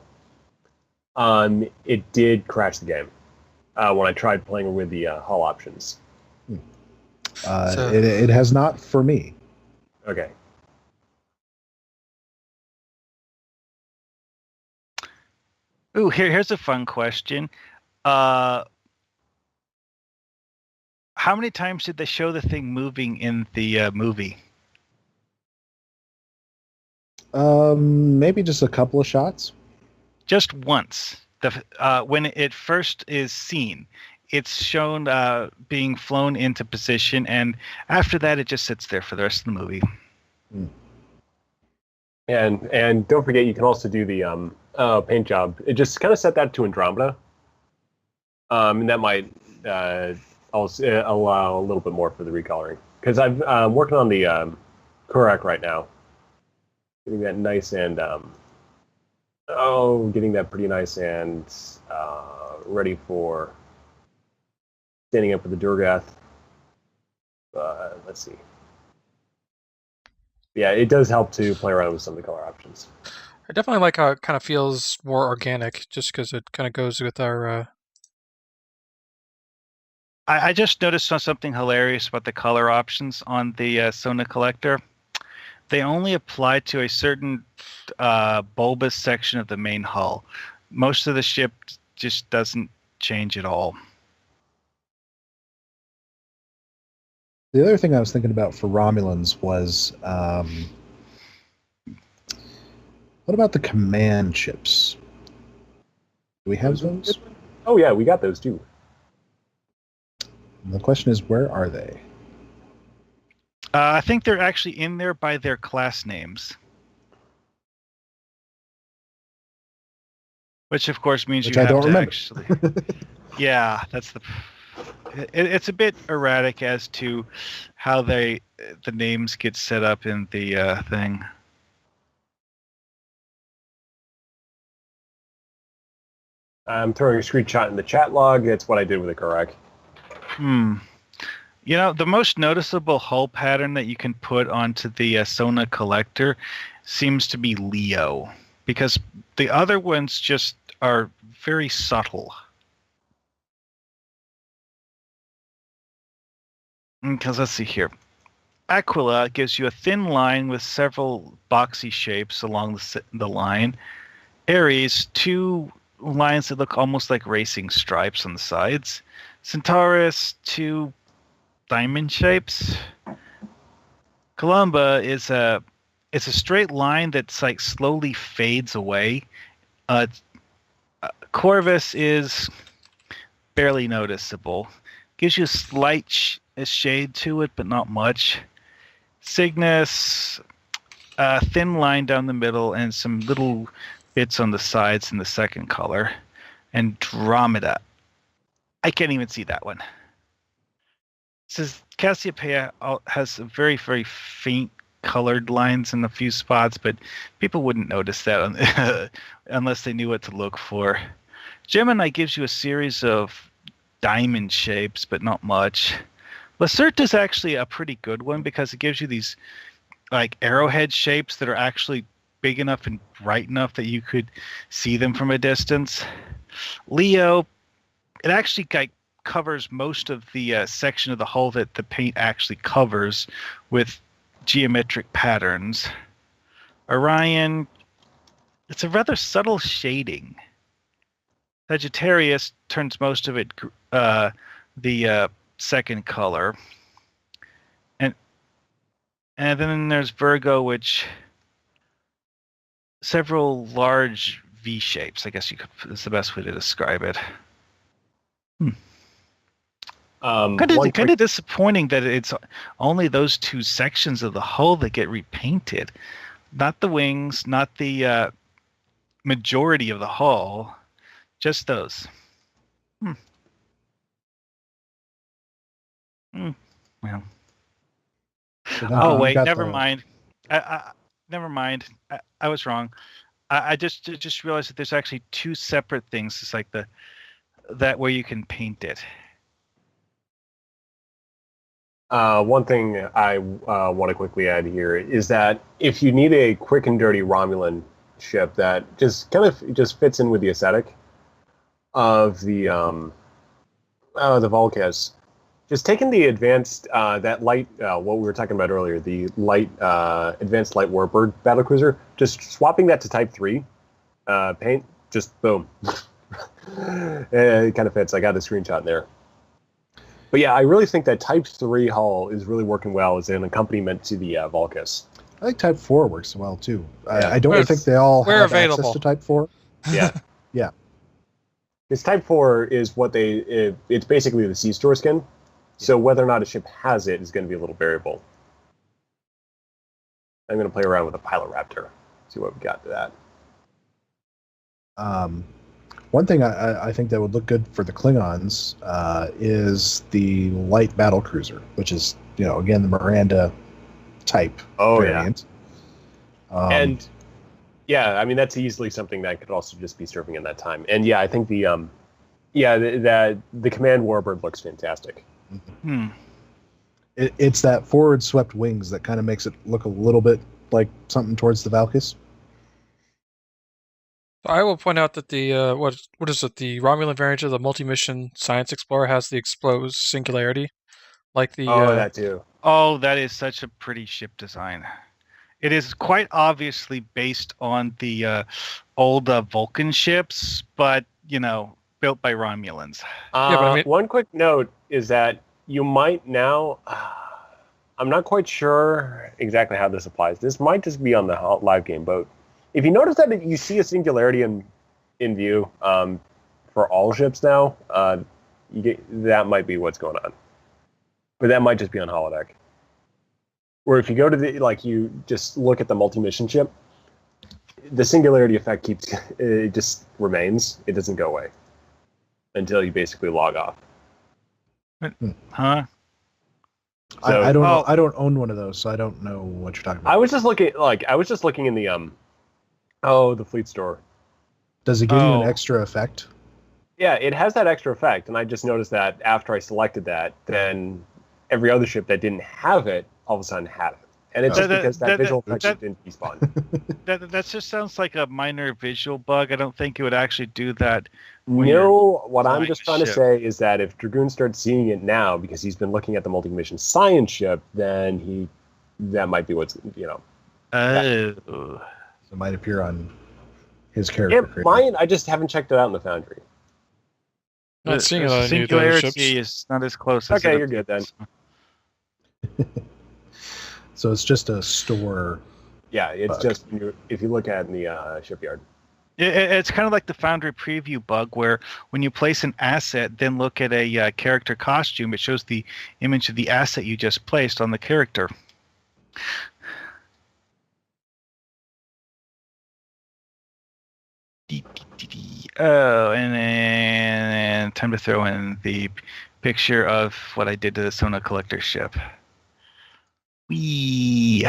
it did crash the game when I tried playing with the hull options. It has not for me. Okay. Ooh, here's a fun question. How many times did they show the thing moving in the movie? Maybe just a couple of shots. Just once. When it first is seen, it's shown being flown into position, and after that, it just sits there for the rest of the movie. And don't forget, you can also do the paint job. It just kind of set that to Andromeda, and that might also allow a little bit more for the recoloring. Because I'm working on the Kurak right now, getting that nice and getting that pretty nice and ready for standing up for the Durgath. Let's see. Yeah, it does help to play around with some of the color options. I definitely like how it kind of feels more organic, just because it kind of goes with our. I just noticed something hilarious about the color options on the Sona Collector. They only apply to a certain bulbous section of the main hull. Most of the ship just doesn't change at all. The other thing I was thinking about for Romulans was, what about the command ships? Do we have those? Oh yeah, we got those too. And the question is, where are they? I think they're actually in there by their class names. Which of course means Which you I have don't to remember. actually... Yeah, that's the... It's a bit erratic as to how the names get set up in the thing. I'm throwing a screenshot in the chat log. That's what I did with the Kurak. You know, the most noticeable hull pattern that you can put onto the Sona Collector seems to be Leo, because the other ones just are very subtle. Because let's see here. Aquila gives you a thin line with several boxy shapes along the line. Ares, two lines that look almost like racing stripes on the sides. Centaurus, two diamond shapes. Columba is it's a straight line that's like slowly fades away. Corvus is barely noticeable. Gives you a slight shade to it, but not much. Cygnus, a thin line down the middle and some little bits on the sides in the second color. Andromeda. I can't even see that one. It says Cassiopeia has very, very faint colored lines in a few spots, but people wouldn't notice that unless they knew what to look for. Gemini gives you a series of diamond shapes, but not much. Lacerta is actually a pretty good one because it gives you these like arrowhead shapes that are actually big enough and bright enough that you could see them from a distance. Leo, it actually covers most of the section of the hull that the paint actually covers with geometric patterns. Orion, it's a rather subtle shading. Sagittarius turns most of it the second color. And then there's Virgo, which several large V shapes. I guess is the best way to describe it. Kind of disappointing that it's only those two sections of the hull that get repainted, not the wings, not the majority of the hull, just those. Well. Oh wait, never mind. Never mind. I was wrong. I just realized that there's actually two separate things. It's like that where you can paint it. One thing I want to quickly add here is that if you need a quick and dirty Romulan ship that just kind of just fits in with the aesthetic of the Volkes, just taking the advanced that light what we were talking about earlier, the light advanced light warbird battlecruiser, just swapping that to Type 3 paint, just boom. It kind of fits. I got a screenshot in there. But yeah, I really think that Type 3 hull is really working well as an accompaniment to the Volkes. I think Type 4 works well too. Yeah. I don't think they all We're have available. access to Type 4. Yeah. Yeah. Because Type 4 is what it's basically the C-Store skin. So whether or not a ship has it is going to be a little variable. I'm going to play around with a Pilot Raptor, see what we got to that. One thing I think that would look good for the Klingons is the light battle cruiser, which is, again, the Miranda type variant. Yeah. And yeah, I mean, that's easily something that could also just be serving in that time. And yeah, I think the Command Warbird looks fantastic. Hmm. It's that forward swept wings that kind of makes it look a little bit like something towards the Valkys. I will point out that the what is it? The Romulan variant of the multi-mission Science Explorer has the Explos Singularity, like the. That too. Oh, that is such a pretty ship design. It is quite obviously based on the old Vulcan ships, but built by Romulans. Yeah, but I mean, one quick note is that you might now. I'm not quite sure exactly how this applies. This might just be on the live game boat. If you notice that you see a singularity in view for all ships now, that might be what's going on. But that might just be on holodeck. Or if you go to you just look at the multi-mission ship, the singularity effect it just remains. It doesn't go away until you basically log off. Huh? So, I don't know. I don't own one of those, so I don't know what you're talking about. I was just looking in the the fleet store. Does it give you an extra effect? Yeah, it has that extra effect, and I just noticed that after I selected that, then every other ship that didn't have it all of a sudden had it. And it's just because that visual effect didn't despawn. That just sounds like a minor visual bug. I don't think it would actually do that. What I'm just trying to say is that if Dragoon starts seeing it now, because he's been looking at the multi-mission science ship, then that might be what's, Oh. It might appear on his character. It might. I just haven't checked it out in the Foundry. Not seeing it on any of the Singularity ships. is not as close as Okay, you're good then. So it's just a store. Yeah, it's bug. just if you look at it in the shipyard. It's kind of like the Foundry preview bug, where when you place an asset, then look at a character costume, it shows the image of the asset you just placed on the character. Oh, and time to throw in the picture of what I did to the Sona Collector ship. Wee.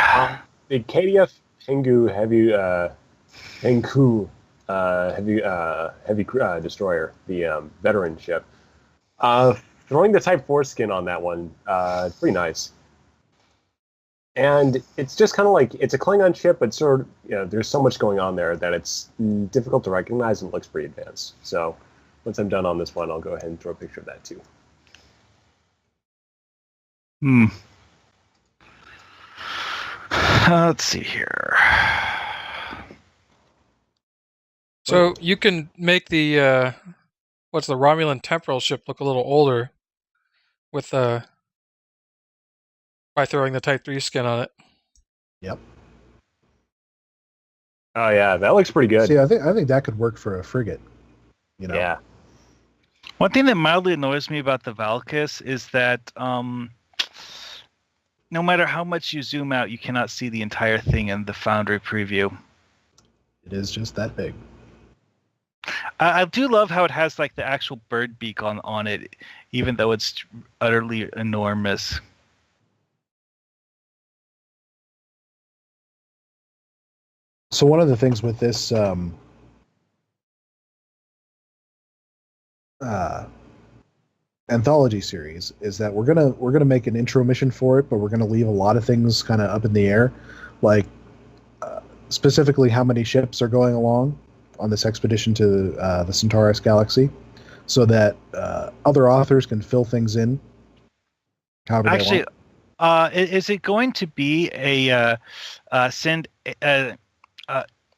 The KDF Tengu heavy destroyer, the veteran ship. Throwing the Type 4 skin on that one, it's pretty nice. And it's just kind of like, it's a Klingon ship, but sort of, there's so much going on there that it's difficult to recognize and looks pretty advanced. So once I'm done on this one, I'll go ahead and throw a picture of that too. Let's see here. So you can make the what's the Romulan temporal ship look a little older with by throwing the Type 3 skin on it. Yep. Oh yeah, that looks pretty good. See, I think that could work for a frigate. Yeah. One thing that mildly annoys me about the Valkys is that no matter how much you zoom out, you cannot see the entire thing in the Foundry preview. It is just that big. I do love how it has like the actual bird beak on it, even though it's utterly enormous. So one of the things with this anthology series is that we're gonna make an intro mission for it, but we're gonna leave a lot of things kind of up in the air, like specifically how many ships are going along on this expedition to the Centaurus galaxy, so that other authors can fill things in. However Actually, they want. is it going to be a send?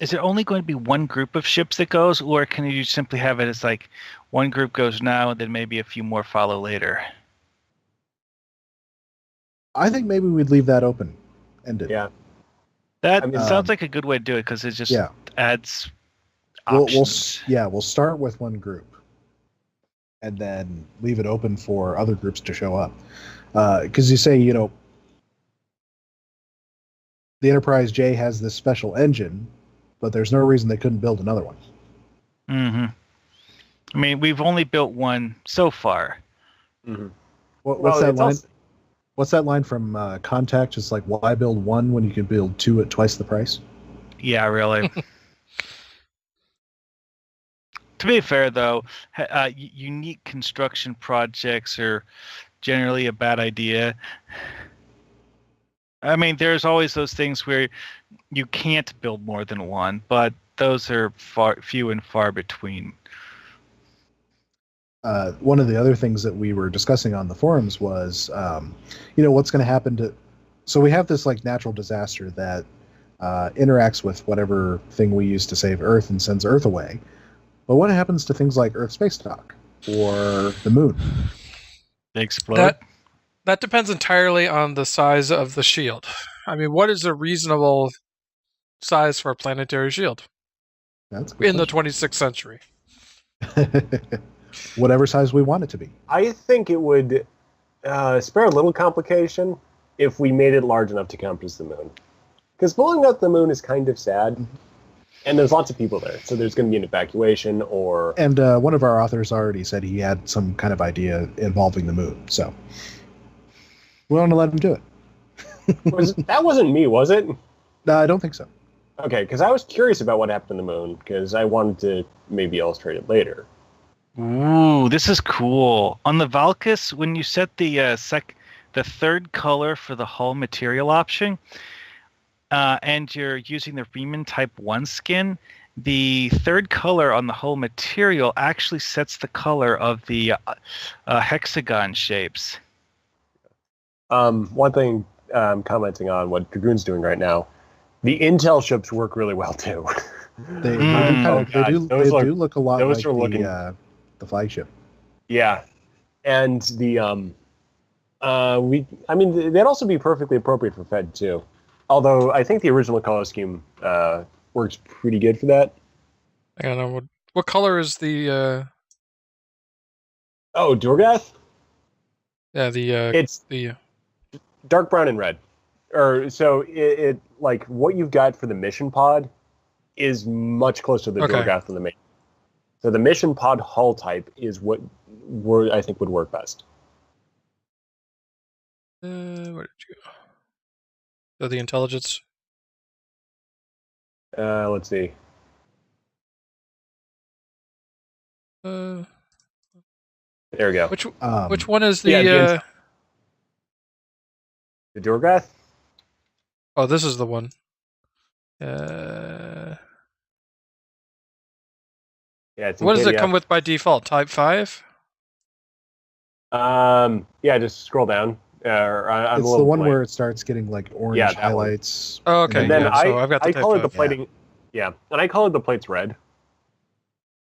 Is it only going to be one group of ships that goes, or can you simply have it as like one group goes now, and then maybe a few more follow later? I think maybe we'd leave that open ended. Yeah. That I mean, sounds like a good way to do it because it just adds We'll options. we'll start with one group, and then leave it open for other groups to show up. Because you say, the Enterprise J has this special engine, but there's no reason they couldn't build another one. Mm-hmm. I mean, we've only built one so far. Mm-hmm. What's that line? What's that line from Contact? It's like, why build one when you can build two at twice the price? Yeah, really. To be fair, though, unique construction projects are generally a bad idea. I mean, there's always those things where you can't build more than one, but those are few and far between. One of the other things that we were discussing on the forums was, what's going to happen to... So we have this like natural disaster that interacts with whatever thing we use to save Earth and sends Earth away. But what happens to things like Earth space dock or the moon? They explode? That depends entirely on the size of the shield. I mean, what is a reasonable size for a planetary shield That's a good in the 26th century? Whatever size we want it to be. I think it would spare a little complication if we made it large enough to compass the moon. Because blowing up the moon is kind of sad. And there's lots of people there, so there's going to be an evacuation or... And one of our authors already said he had some kind of idea involving the moon, so we want to let him do it. That wasn't me, was it? No, I don't think so. Okay, because I was curious about what happened to the moon, because I wanted to maybe illustrate it later. Ooh, this is cool. On the Valkys, when you set the third color for the hull material option, and you're using the Riemann Type 1 skin, the third color on the hull material actually sets the color of the hexagon shapes. One thing I'm commenting on what Dragoon's doing right now, the Intel ships work really well, too. They do look a lot like the flagship. Yeah. And they'd also be perfectly appropriate for Fed, too. Although I think the original color scheme works pretty good for that. I don't know what color is the. Oh, Durgath? Yeah, it's the dark brown and red. So it like what you've got for the mission pod is much closer to the Durgath than the main. So the mission pod hull type is what I think would work best. Where did you go? So the intelligence. Let's see. There we go. Which one is the Durgath? Oh, this is the one. Yeah. What does it come with by default? Type 5? Yeah, just scroll down. It's the one where it starts getting like orange highlights. Oh, okay. And then so I've got the I type colored 5. the plating. Yeah, and I colored the plates red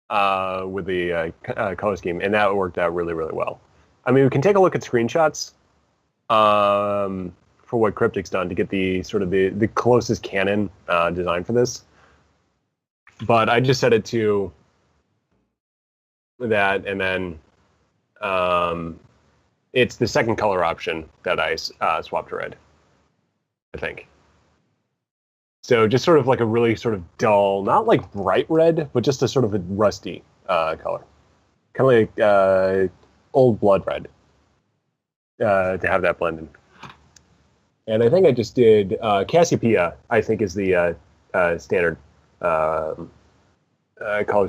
with the color scheme, and that worked out really, really well. I mean, we can take a look at screenshots for what Cryptic's done to get the sort of the closest canon design for this. But I just set it to that, and then it's the second color option that I swapped to red, I think. So just sort of like a really sort of dull, not like bright red, but just a sort of a rusty color. Kind of like old blood red to have that blend in. And I think I just did Cassiopeia, I think is the standard color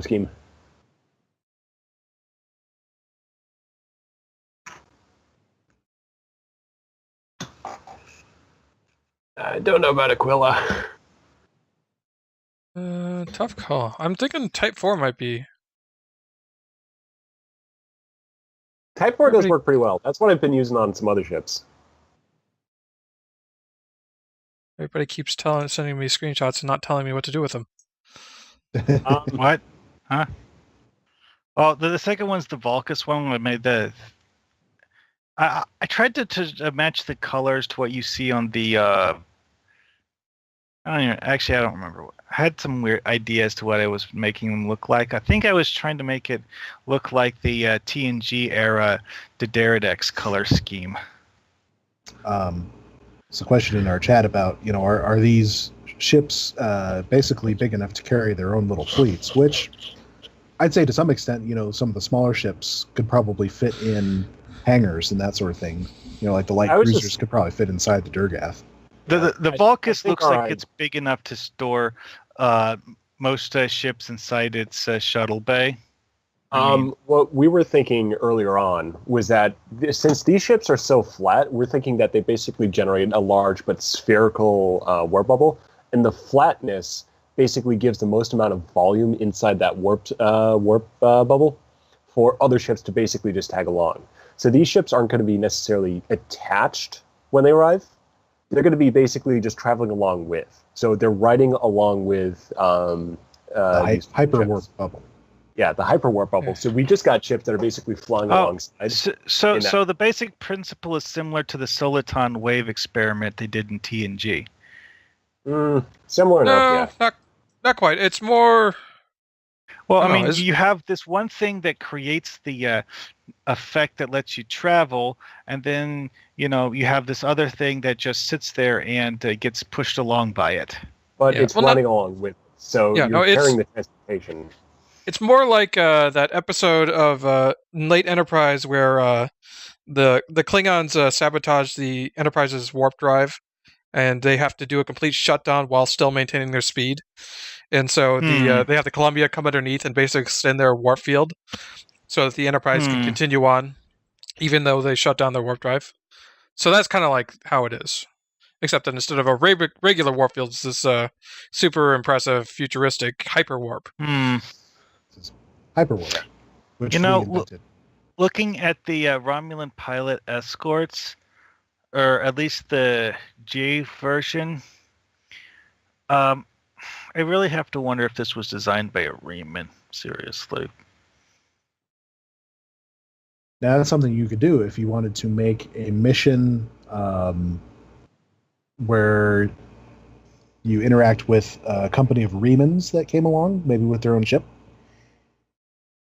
scheme. I don't know about Aquila. Tough call. I'm thinking Type 4 might be. Type 4 does work pretty well. That's what I've been using on some other ships. Everybody keeps sending me screenshots and not telling me what to do with them. What? Huh? Oh, the second one's the Vulcus one. I made the. I tried to match the colors to what you see on the. I don't remember. I had some weird idea as to what I was making them look like. I think I was trying to make it look like the TNG era Dederidex color scheme. It's a question in our chat about, are these ships basically big enough to carry their own little fleets, which I'd say to some extent, some of the smaller ships could probably fit in hangars and that sort of thing. Like the light cruisers could probably fit inside the Durgath. The Vulcus looks like right. it's big enough to store most ships inside its shuttle bay. What we were thinking earlier on was that since these ships are so flat, we're thinking that they basically generate a large but spherical warp bubble, and the flatness basically gives the most amount of volume inside that warp bubble for other ships to basically just tag along. So these ships aren't going to be necessarily attached when they arrive. They're going to be basically just traveling along with. So they're riding along with the hyperwarp bubble. Yeah, the hyperwarp bubble. So we just got ships that are basically flying alongside. So the basic principle is similar to the Soliton wave experiment they did in TNG. Similar enough, yeah. Not quite. It's more. Well, you have this one thing that creates the effect that lets you travel, and then you have this other thing that just sits there and gets pushed along by it. But it's running along with. So you're carrying the transportation. It's more like that episode of late Enterprise where the Klingons sabotage the Enterprise's warp drive, and they have to do a complete shutdown while still maintaining their speed. And so they have the Columbia come underneath and basically extend their warp field so that the Enterprise can continue on, even though they shut down their warp drive. So that's kind of like how it is. Except that instead of a regular warp field, it's this super impressive, futuristic hyperwarp. Hyperwarp, which looking at the Romulan pilot escorts, or at least the G version, I really have to wonder if this was designed by a Riemann. Seriously. Now that's something you could do if you wanted to make a mission where you interact with a company of Riemanns that came along, maybe with their own ship,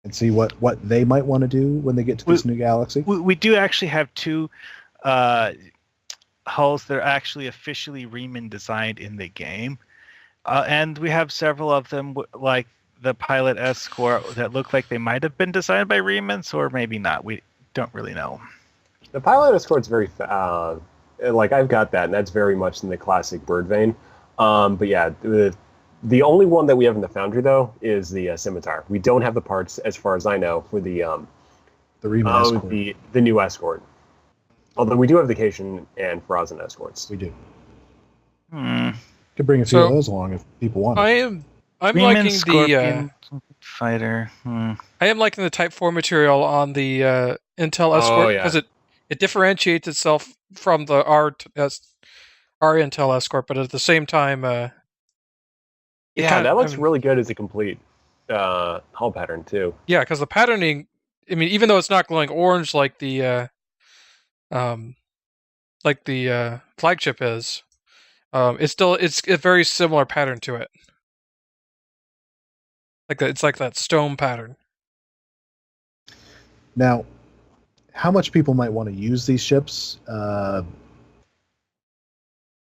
and see what they might want to do when they get to this new galaxy. We do actually have two hulls that are actually officially Riemann designed in the game. And we have several of them, like the pilot escort, that look like they might have been designed by Riemanns, or maybe not. We don't really know. The pilot escort's very, I've got that, and that's very much in the classic Bird vein. But yeah, the only one that we have in the Foundry, though, is the Scimitar. We don't have the parts, as far as I know, for the Riemann escort. The new escort. Although we do have the Cation and Farazan escorts. We do. Could bring a few of those along if people want. I'm Riemann, liking Scorpion, fighter. I am liking the Type 4 material on the Intel escort because it differentiates itself from the our Intel escort, but at the same time, that looks really good as a complete hull pattern too. Yeah, because the patterning, even though it's not glowing orange like the flagship is. It's a very similar pattern to it. It's like that stone pattern. Now, how much people might want to use these ships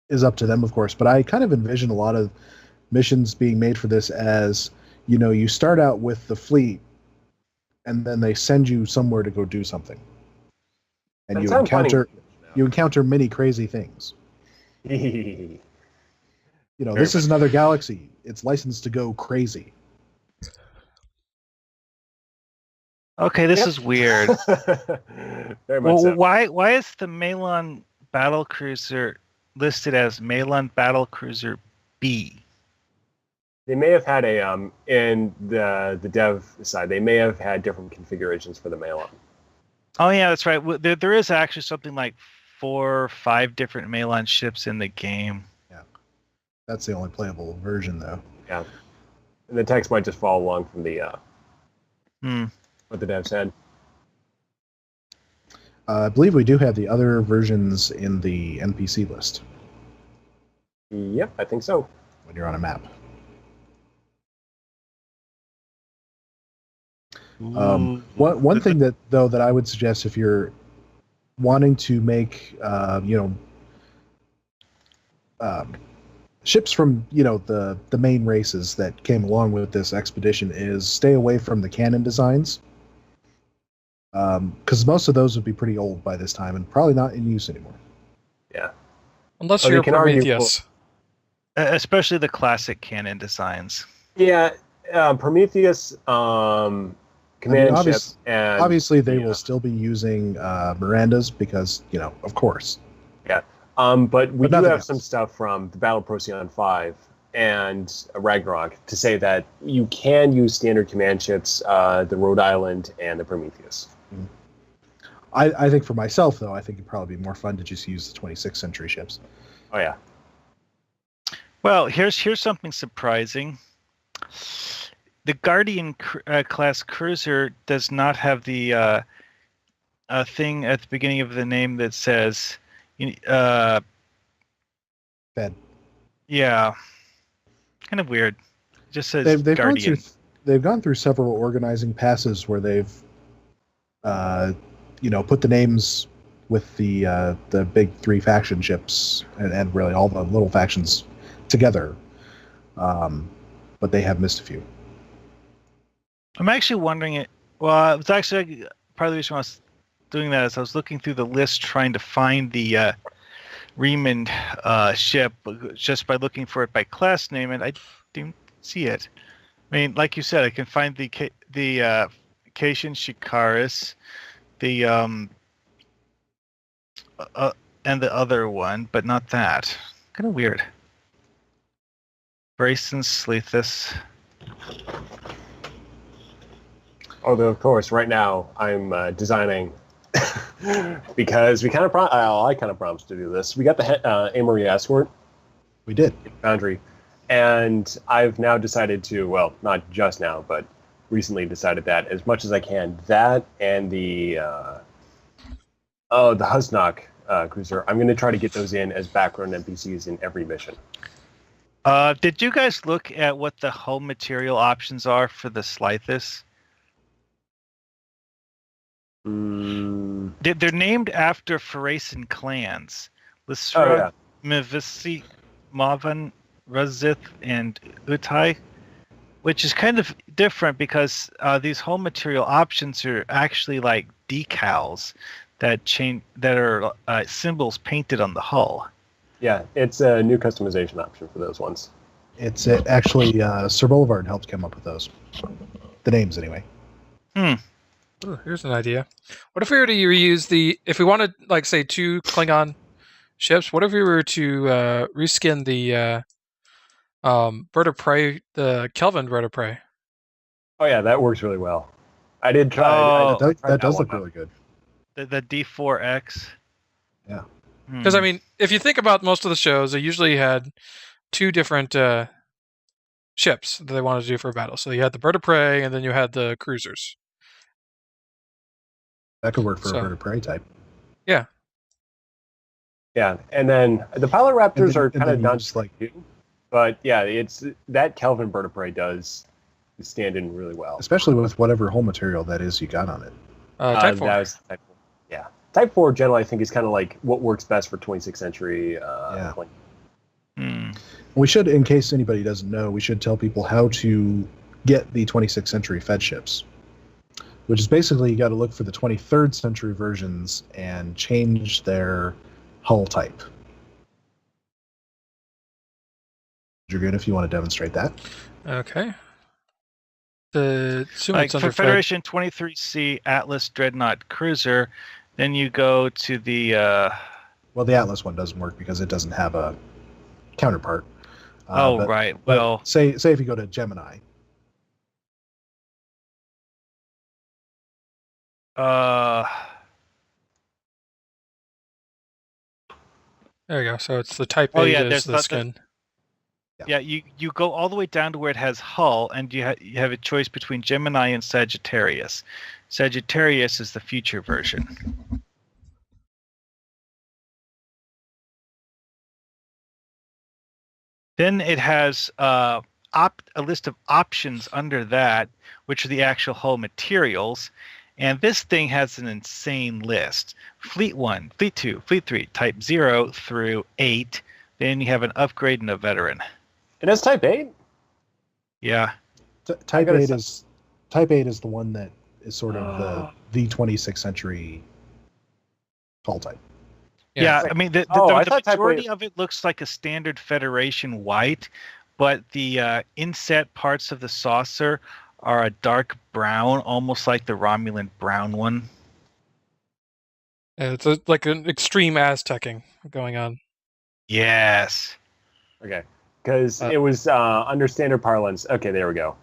is up to them, of course. But I kind of envision a lot of missions being made for this as, you start out with the fleet, and then they send you somewhere to go do something, and you encounter many crazy things. This is another galaxy. It's licensed to go crazy. Okay, this is weird. Very much so. Why is the Malon battlecruiser listed as Malon Battlecruiser B. They may have had a in the dev side. They may have had different configurations for the Malon. Oh yeah, that's right. There is actually something like 4 or 5 different Malon ships in the game. Yeah, that's the only playable version, though. Yeah, and the text might just follow along from the what the dev said. I believe we do have the other versions in the NPC list Yep, I think so. when you're on a map. One thing that I would suggest if you're wanting to make ships from the main races that came along with this expedition is stay away from the canon designs, because most of those would be pretty old by this time and probably not in use anymore. Yeah, Unless you're Prometheus. Especially the classic canon designs. Yeah, Prometheus, command ship, and obviously they will still be using Miranda's because of course. Yeah, but we do have else. some stuff from the Battle Procyon 5 and Ragnarok to say that you can use standard command ships, the Rhode Island and the Prometheus. I think for myself though, I think it'd probably be more fun to just use the 26th century ships. Oh yeah. Well, here's something surprising. The Guardian class cruiser does not have the thing at the beginning of the name that says Fed. Yeah, kind of weird. It just says Guardian. They've gone through several organizing passes where they've put the names with the big 3 faction ships and really all the little factions together, but they have missed a few. I'm actually wondering it. Well, it was actually part of the reason I was doing that is I was looking through the list trying to find the Riemann ship just by looking for it by class name, and I didn't see it. I mean, like you said, I can find the Cation Shikaris, the and the other one, but not that. Kind of weird. Brayson Slethus. Although, of course, right now I'm designing because we kind of I kind of promised to do this. We got the Amory escort. We did. Foundry, and I've now decided to, well, not just now, but recently decided that as much as I can, that and the Husnock cruiser, I'm going to try to get those in as background NPCs in every mission. Did you guys look at what the hull material options are for the Slithus? They're named after Pherasan clans. Lysra, Mivisi, Mavan, Razith, and Utai, which is kind of different because these hull material options are actually like decals that are symbols painted on the hull. Yeah, it's a new customization option for those ones. It's actually Sir Boulevard helped come up with those. The names, anyway. Ooh, here's an idea. What if we were to reuse if we wanted, like, say, 2 Klingon ships, what if we were to reskin the bird of prey, the Kelvin bird of prey? Oh yeah, that works really well. I did try. That does look really good. The D4X. Yeah. Because, I mean, if you think about most of the shows, they usually had 2 different ships that they wanted to do for a battle. So you had the bird of prey, and then you had the cruisers. That could work for a bird of prey type. Yeah. Yeah, and then the Pilot Raptors are kind of done, like, but yeah, it's that Kelvin bird of prey does stand in really well, especially with whatever hull material that is you got on it. Type 4. That was Type 4. Yeah, Type 4 generally I think is kind of like what works best for 26th century. We should, in case anybody doesn't know, we should tell people how to get the 26th century Fed ships, which is basically you got to look for the 23rd century versions and change their hull type. Dragoon, if you want to demonstrate that. Okay. Like for Federation 23C Atlas Dreadnought Cruiser, then you go to the Well, the Atlas one doesn't work because it doesn't have a counterpart. Right. Well, say if you go to Gemini. There you go. So it's the Type Oh, 8 yeah, is there's the the- skin. yeah, you go all the way down to where it has Hull, and you have a choice between Gemini and Sagittarius. Sagittarius is the future version. Then it has a list of options under that, which are the actual hull materials. And this thing has an insane list. Fleet 1, Fleet 2, Fleet 3, Type 0 through 8. Then you have an upgrade and a veteran. It has Type 8? Yeah. Type 8 is the one that is sort of the 26th century hull type. Yeah, I mean, the majority of it looks like a standard Federation white, but the inset parts of the saucer are a dark brown, almost like the Romulan brown one. Yeah, it's like an extreme Aztecing going on. Yes. Okay, because it was under standard parlance. Okay, there we go.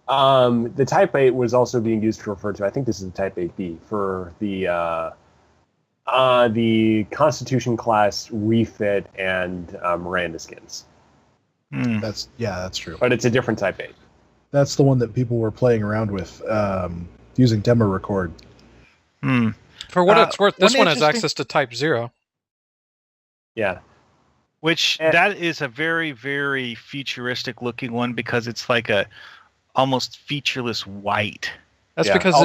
The Type 8 was also being used to refer to, I think this is the Type 8B, for the Constitution class refit and Miranda skins. That's true. But it's a different Type 8. That's the one that people were playing around with using demo record. For what it's worth, this one has access to Type 0. Yeah. Which that is a very, very futuristic looking one because it's like a almost featureless white. That's because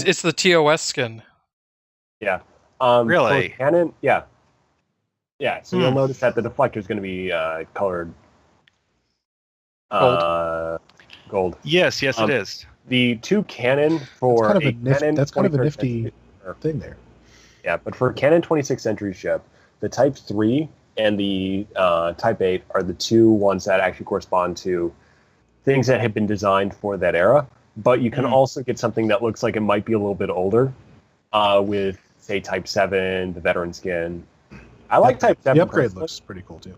it's the TOS skin. Yeah. Really? For Canon, yeah. Yeah, so you'll notice that the deflector is going to be colored gold. Yes, it is. The two Canon for that's kind of a nifty thing there. Yeah, but for a Canon 26th century ship, the Type 3 and the Type 8 are the two ones that actually correspond to things that have been designed for that era. But you can also get something that looks like it might be a little bit older with, say, Type 7, the veteran skin. I like Type 7. The upgrade looks pretty cool, too.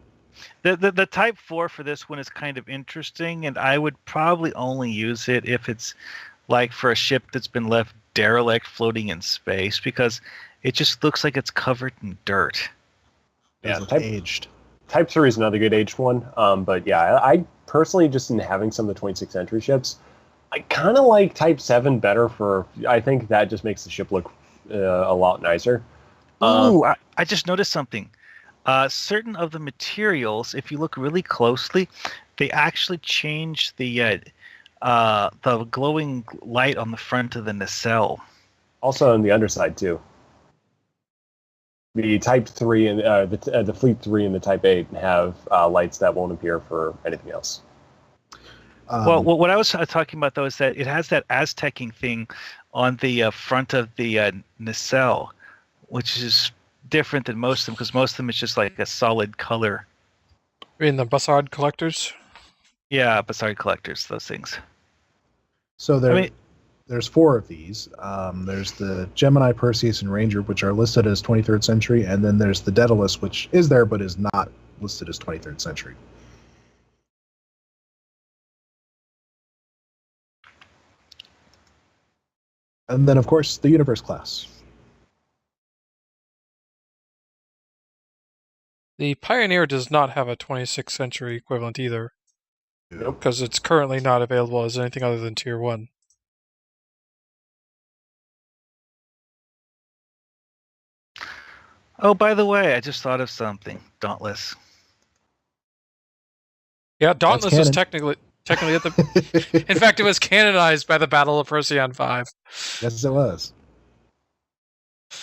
The Type 4 for this one is kind of interesting, and I would probably only use it if it's like for a ship that's been left derelict floating in space, because it just looks like it's covered in dirt. Yeah, aged. Type 3 is another good aged one. But yeah, I personally, just in having some of the 26th century ships, I kind of like Type 7 better I think that just makes the ship look a lot nicer. I just noticed something. Certain of the materials, if you look really closely, they actually change the glowing light on the front of the nacelle. Also on the underside, too. The Type 3 and the Fleet 3 and the Type 8 have lights that won't appear for anything else. Well, what I was talking about, though, is that it has that Aztecing thing on the front of the nacelle, which is different than most of them, because most of them is just like a solid color. In the Bassard collectors? Yeah, Bassard collectors, those things. So there's four of these. There's the Gemini, Perseus, and Ranger, which are listed as 23rd century, and then there's the Daedalus, which is there but is not listed as 23rd century. And then, of course, the Universe class. The Pioneer does not have a 26th century equivalent either. Nope. Because it's currently not available as anything other than Tier 1. Oh, by the way, I just thought of something. Dauntless. Yeah, Dauntless is technically at the... In fact, it was canonized by the Battle of Procyon 5. Yes, it was.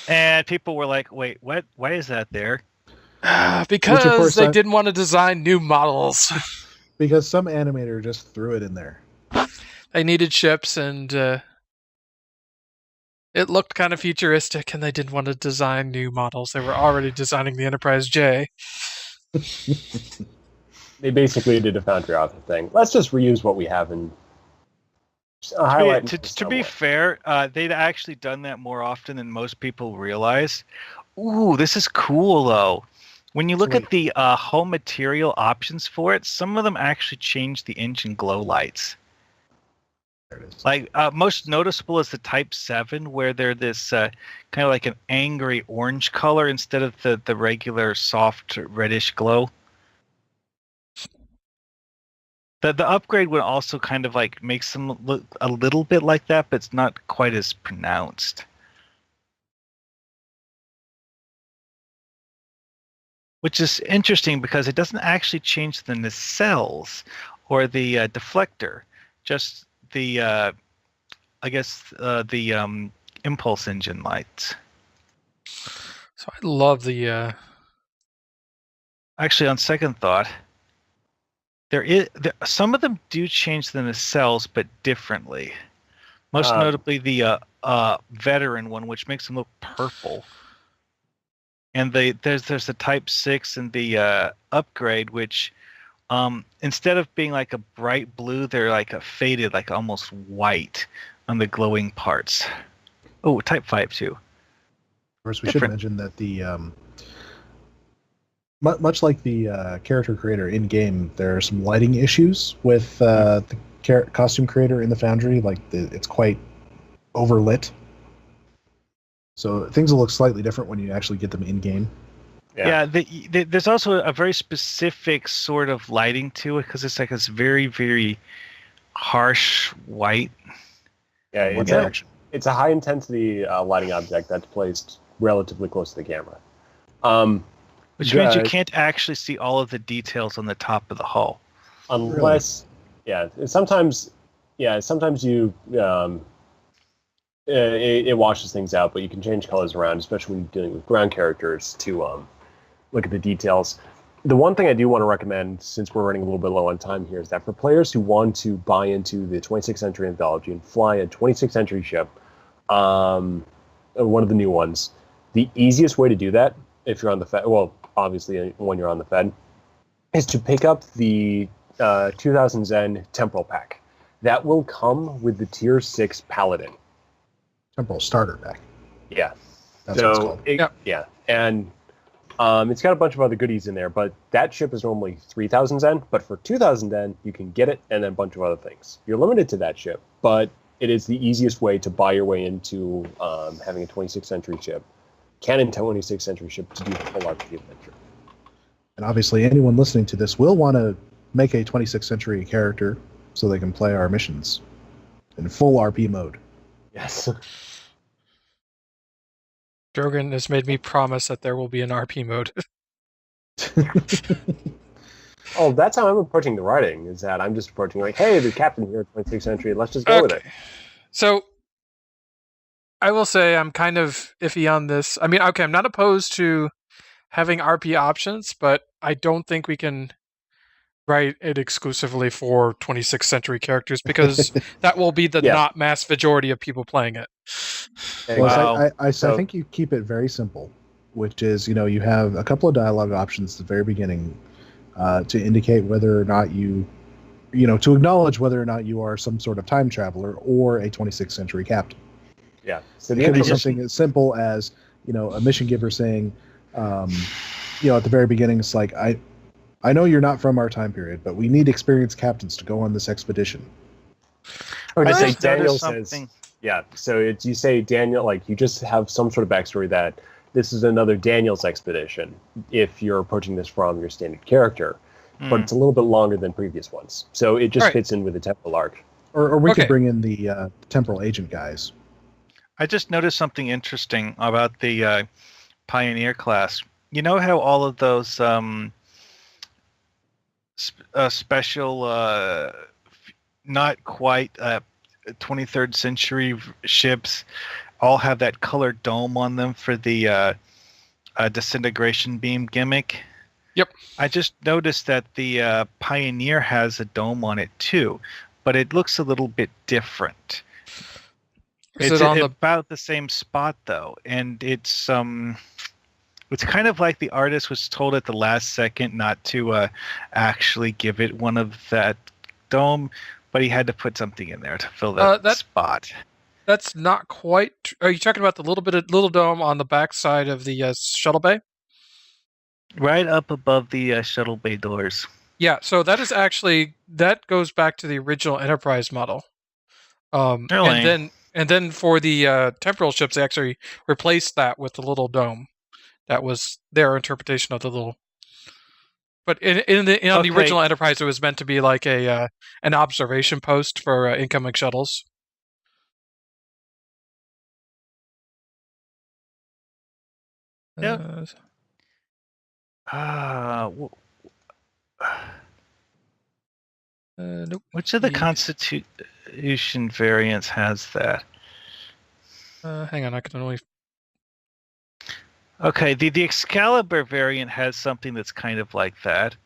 And people were like, wait, what? Why is that there? Because they didn't want to design new models. Because some animator just threw it in there. They needed ships, and it looked kind of futuristic, and they didn't want to design new models. They were already designing the Enterprise J. They basically did a Foundry author thing. Let's just reuse what we have and highlight. To be fair, they'd actually done that more often than most people realize. Ooh, this is cool, though. When you look at the hull material options for it, some of them actually change the engine glow lights. There it is. Like most noticeable is the Type 7, where they're this kind of like an angry orange color instead of the regular soft reddish glow. The upgrade would also kind of like makes them look a little bit like that, but it's not quite as pronounced. Which is interesting because it doesn't actually change the nacelles or the deflector, just the the impulse engine lights. So I love the. Actually, on second thought, some of them do change the nacelles, but differently. Most notably, the veteran one, which makes them look purple. And there's the Type 6 and the upgrade, which instead of being like a bright blue, they're like a faded, like almost white on the glowing parts. Oh, Type 5 too. Of course, we should mention that the much like the character creator in game, there are some lighting issues with the costume creator in the Foundry. Like it's quite overlit. So things will look slightly different when you actually get them in game. Yeah, there's also a very specific sort of lighting to it because it's like this very, very harsh white. Yeah, it's a high intensity lighting object that's placed relatively close to the camera. Which means you can't actually see all of the details on the top of the hull. Unless, sometimes you. It washes things out, but you can change colors around, especially when you're dealing with ground characters, to look at the details. The one thing I do want to recommend, since we're running a little bit low on time here, is that for players who want to buy into the 26th Century Anthology and fly a 26th Century ship, one of the new ones, the easiest way to do that, if you're on the Fed, well, obviously when you're on the Fed, is to pick up the 2000 Zen Temporal Pack. That will come with the Tier 6 Paladin. Temporal Starter Pack. Yeah. That's what it's called. Yeah. And it's got a bunch of other goodies in there, but that ship is normally 3,000 Zen, but for 2,000 Zen, you can get it and then a bunch of other things. You're limited to that ship, but it is the easiest way to buy your way into having a 26th century ship, canon 26th century ship, to do the full RPG adventure. And obviously anyone listening to this will want to make a 26th century character so they can play our missions in full RP mode. Yes. Drogon has made me promise that there will be an RP mode. Oh, that's how I'm approaching the writing, is that I'm just approaching like, hey, the captain here at 26th century, let's just go with it. So, I will say I'm kind of iffy on this. I mean, okay, I'm not opposed to having RP options, but I don't think we can write it exclusively for 26th century characters, because that will be the not mass majority of people playing it. Well, I think you keep it very simple, which is, you have a couple of dialogue options at the very beginning to indicate whether or not to acknowledge whether or not you are some sort of time traveler or a 26th century captain. Yeah. So it could be something as simple as, a mission giver saying, at the very beginning, it's like, I know you're not from our time period, but we need experienced captains to go on this expedition. Or to say Daniel says, so you say Daniel, like you just have some sort of backstory that this is another Daniel's expedition if you're approaching this from your standard character, but it's a little bit longer than previous ones. So it just fits in with the temporal arc. Or we could bring in the temporal agent guys. I just noticed something interesting about the Pioneer class. You know how all of those special, not quite 23rd century ships all have that colored dome on them for the disintegration beam gimmick? Yep. I just noticed that the Pioneer has a dome on it too, but it looks a little bit different. It's about the same spot though, and it's kind of like the artist was told at the last second not to actually give it one of that dome, but he had to put something in there to fill that spot. That's not quite. Are you talking about the little dome on the back side of the shuttle bay? Right up above the shuttle bay doors. Yeah, so that goes back to the original Enterprise model. Really? And then for the temporal ships, they actually replaced that with the little dome. That was their interpretation of the little. But on the original Enterprise, it was meant to be like an observation post for incoming shuttles. Yep. Nope. Which of the Constitution variants has that? Hang on, I can only. Okay, the Excalibur variant has something that's kind of like that.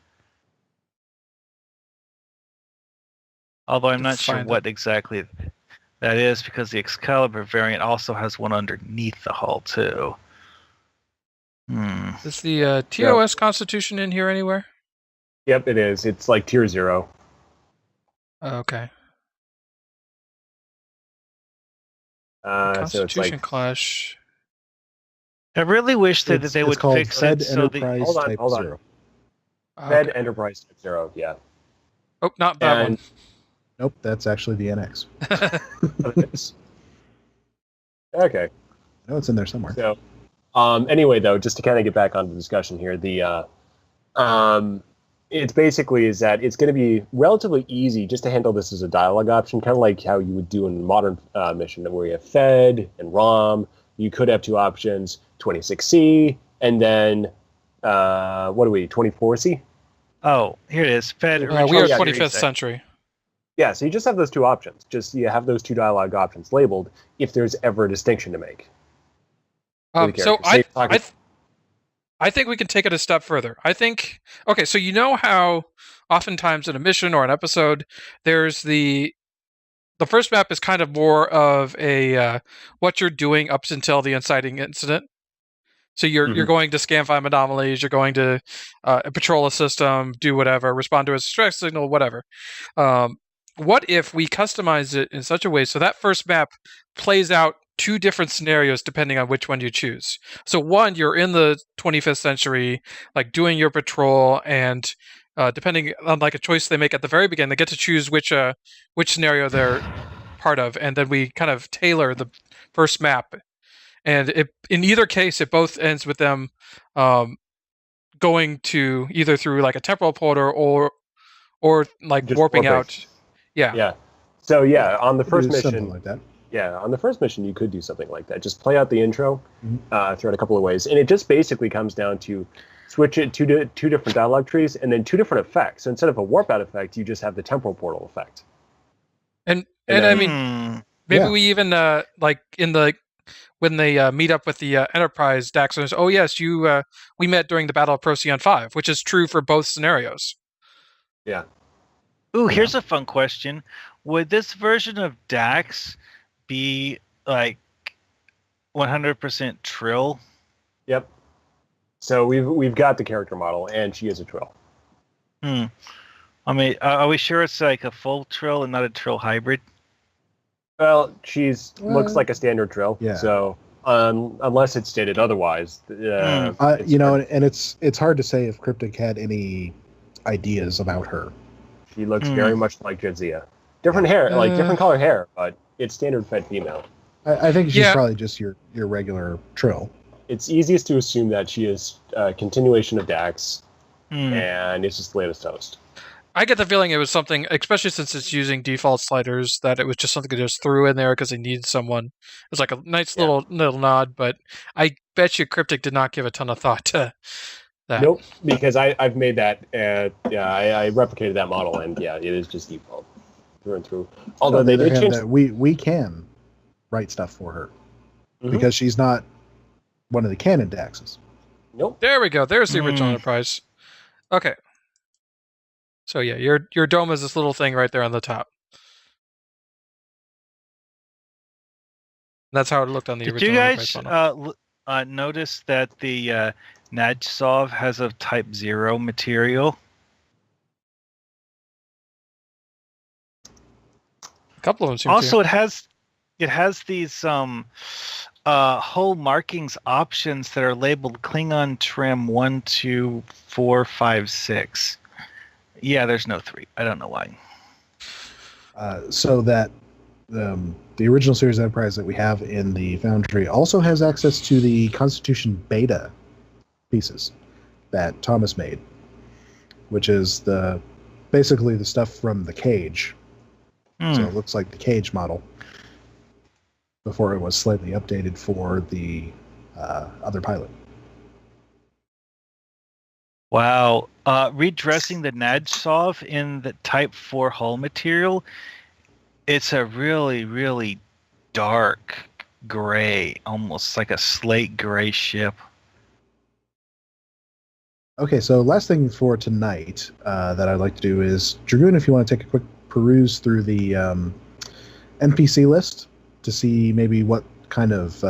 Although I'm not sure what exactly that is, because the Excalibur variant also has one underneath the hull too. Is the TOS Constitution in here anywhere? Yep, it is. It's like tier 0. Okay. So it's Constitution like clash. I really wish that they would fix it so the hold on. 0. Fed Enterprise Type 0, yeah. Oh, not that one. Nope, that's actually the NX. Okay. I know it's in there somewhere. So, anyway, though, just to kind of get back on the discussion here, it's basically is that it's going to be relatively easy just to handle this as a dialogue option, kind of like how you would do in a modern mission, where you have Fed and ROM. You could have 2 options, 26C, and then, 24C? Oh, here it is. Fed. We are 25th century. Yeah, so you just have those 2 options. Just you have those 2 dialogue options labeled if there's ever a distinction to make. So I think we can take it a step further. I think, okay, so you know how oftentimes in a mission or an episode, there's the first map is kind of more of a what you're doing up until the inciting incident. So you're going to scan find anomalies, you're going to patrol a system, do whatever, respond to a distress signal, whatever. What if we customize it in such a way so that first map plays out 2 different scenarios depending on which one you choose? So one, you're in the 25th century, like doing your patrol, and depending on like a choice they make at the very beginning, they get to choose which scenario they're part of, and then we kind of tailor the first map. And in either case, it both ends with them going to either through like a temporal portal or like just warping out. Yeah. So on the first mission, something like that. Yeah, on the first mission, you could do something like that. Just play out the intro throughout a couple of ways, and it just basically comes down to switch it to 2 different dialogue trees and then 2 different effects. So instead of a warp out effect, you just have the temporal portal effect. And I mean, maybe we even like in the when they meet up with the Enterprise, Dax says, "Oh yes, we met during the Battle of Procyon 5," which is true for both scenarios. Yeah. Ooh, here's a fun question: would this version of Dax be like 100% Trill? Yep. So we've got the character model, and she is a Trill. I mean, are we sure it's like a full Trill and not a Trill hybrid? Well, looks like a standard Trill. Yeah. So unless it's stated otherwise, and it's hard to say if Cryptic had any ideas about her. She looks very much like Jadzia. Different hair, like different color hair, but it's standard Fed female. I think she's probably just your regular Trill. It's easiest to assume that she is a continuation of Dax, and it's just the latest toast. I get the feeling it was something, especially since it's using default sliders, that it was just something they just threw in there because they needed someone. It's like a nice little nod, but I bet you Cryptic did not give a ton of thought to that. Nope, because I've made that. I replicated that model, and it is just default through and through. Although they did change. We can write stuff for her because she's not one of the canon Daxes. Nope. There we go. There's the original Enterprise. Okay. So your dome is this little thing right there on the top. That's how it looked on the original. Did you guys notice that the Najsov has a Type 0 material? A couple of them seem also, to. it has these hull markings options that are labeled Klingon trim 1, 2, 4, 5, 6. Yeah, there's no 3. I don't know why. So that the original series Enterprise that we have in the Foundry also has access to the Constitution Beta pieces that Thomas made, which is basically the stuff from the Cage. So it looks like the Cage model before it was slightly updated for the other pilot. Wow. Redressing the Nadsov in the Type 4 hull material, it's a really, really dark gray, almost like a slate gray ship. Okay, so last thing for tonight that I'd like to do is, Dragoon, if you want to take a quick peruse through the NPC list to see maybe what kind of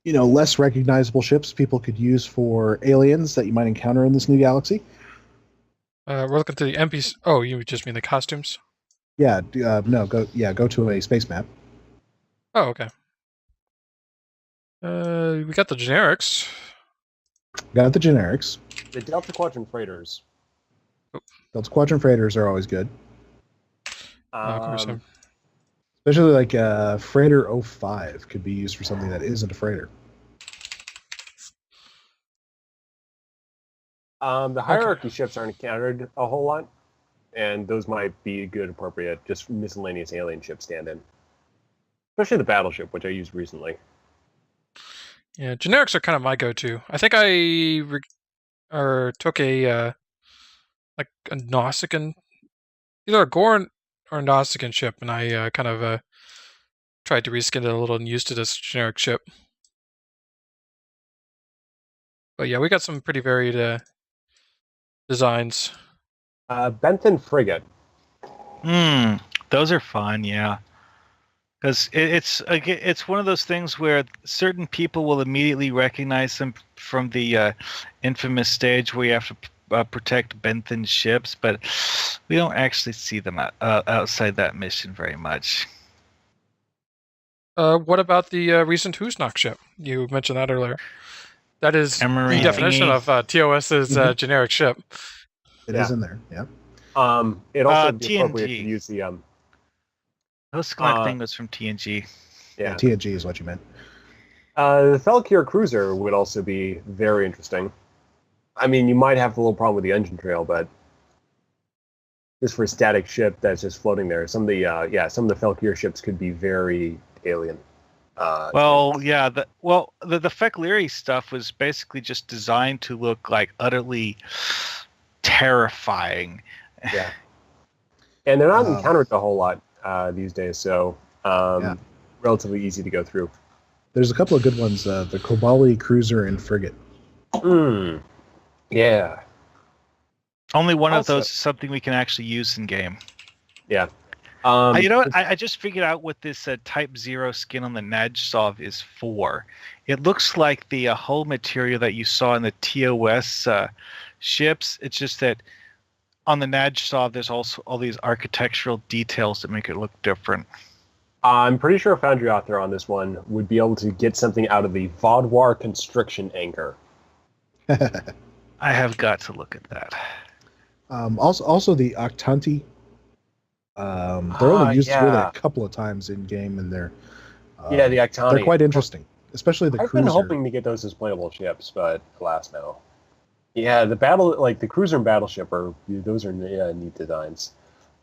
less recognizable ships people could use for aliens that you might encounter in this new galaxy. We're looking to the NPC. Oh, you just mean the costumes? Yeah, go to a space map. Oh, okay. We got the generics. Got the generics. The Delta Quadrant freighters. Delta Quadrant freighters are always good. Especially like Freighter 05 could be used for something that isn't a freighter. The hierarchy ships aren't encountered a whole lot, and those might be good, appropriate, just miscellaneous alien ship stand-in. Especially the battleship, which I used recently. Yeah, generics are kind of my go-to. I think I took a Nausicaan, either a Gorn or a Nausicaan ship, and I kind of tried to reskin it a little and used it as a generic ship. But yeah, we got some pretty varied designs. Benton frigate. Those are fun, yeah. Because it's one of those things where certain people will immediately recognize them from the infamous stage where you have to protect Benton ships, but we don't actually see them outside that mission very much. What about the recent Husnock ship? You mentioned that earlier. That is Emery the definition of TOS's generic ship. It is in there, yeah. It also would be TNG. appropriate to use the Husnock thing was from TNG. Yeah, TNG is what you meant. The Felkir cruiser would also be very interesting. I mean, you might have a little problem with the engine trail, but just for a static ship that's just floating there, some of the Felkir ships could be very alien. The Fek'Liri stuff was basically just designed to look like utterly terrifying. Yeah, and they're not encountered a whole lot these days, so relatively easy to go through. There's a couple of good ones. The Kobali cruiser and frigate. Yeah. Only one of those is something we can actually use in game. Yeah. You know what? I just figured out what this Type 0 skin on the Nadsov is for. It looks like the hull material that you saw in the TOS ships. It's just that on the Nadsov, there's also all these architectural details that make it look different. I'm pretty sure a Foundry author on this one would be able to get something out of the Vaudoir constriction anchor. I have got to look at that. Also the Octanti. They're only used really a couple of times in game, and they're the Octanti. They're quite interesting, especially the cruiser. I've been hoping to get those as playable ships, but alas, no. Yeah, the cruiser and battleship are neat designs.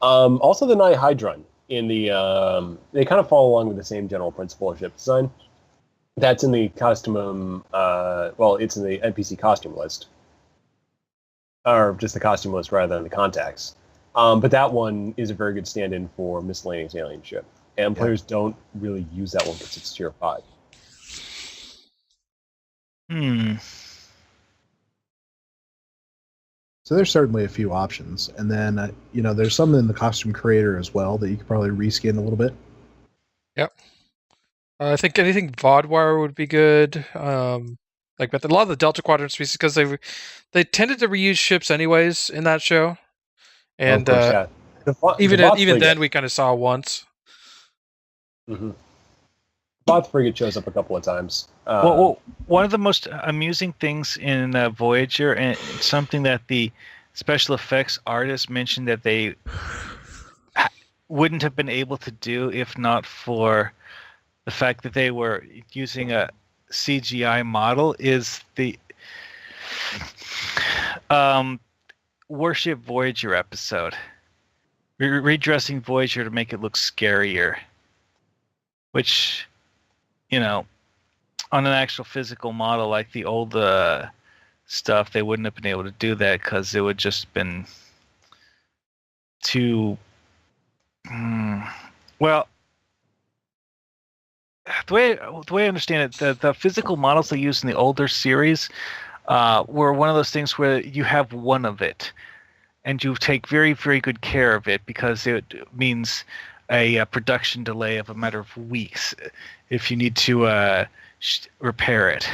Also, the Night Hydron in the they kind of follow along with the same general principle of ship design. That's in the costume. It's in the NPC costume list, or just the costume list rather than the contacts. But that one is a very good stand-in for miscellaneous alien ship, and players don't really use that one because it's tier 5. So there's certainly a few options, and then there's some in the costume creator as well that you could probably reskin a little bit. Yep. I think anything Vaudoir would be good. But a lot of the Delta Quadrant species, because they tended to reuse ships anyways in that show, and even then we kind of saw once. Mm-hmm. Bot frigate shows up a couple of times. Well, one of the most amusing things in Voyager, and something that the special effects artists mentioned that they wouldn't have been able to do if not for the fact that they were using a CGI model, is the Warship Voyager episode. Redressing Voyager to make it look scarier. Which, on an actual physical model like the old stuff, they wouldn't have been able to do that because it would just been too... well, the way I understand it, the physical models they used in the older series were one of those things where you have one of it, and you take very, very good care of it because it means a production delay of a matter of weeks if you need to repair it.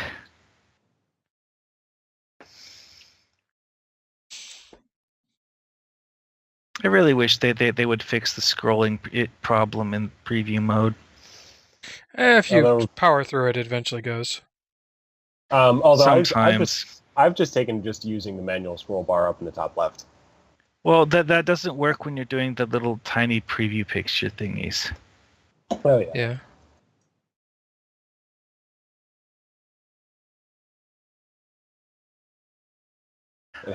I really wish they would fix the scrolling problem in preview mode. If you power through it, it eventually goes. Although sometimes I've just taken using the manual scroll bar up in the top left. Well, that doesn't work when you're doing the little tiny preview picture thingies. Oh yeah. Yeah.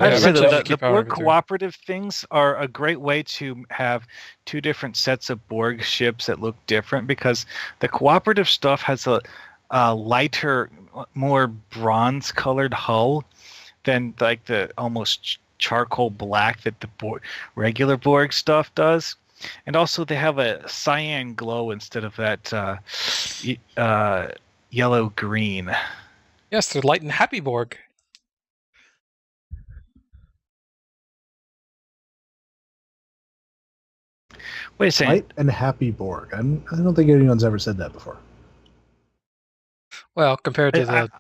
I'd say eventually the keep Borg powering through. cooperative things are a great way to have two different sets of Borg ships that look different, because the cooperative stuff has a lighter, more bronze-colored hull than like the almost charcoal black that the regular Borg stuff does. And also they have a cyan glow instead of that yellow-green. Yes, they're light and happy Borg. Wait a second. Light and happy Borg. I don't think anyone's ever said that before. Well, compared to the...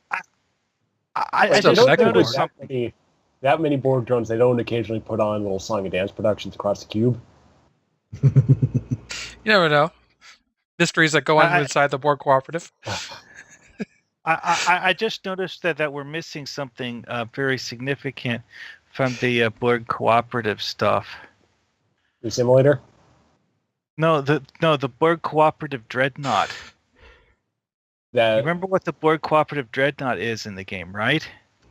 I Still just connected noticed Borg. something. That many Borg drones, they don't occasionally put on little song and dance productions across the cube. You never know. Mysteries that go on inside the Borg cooperative. I just noticed that we're missing something very significant from the Borg cooperative stuff. The simulator? No, the Borg cooperative dreadnought. That Remember what the Borg cooperative dreadnought is in the game, right?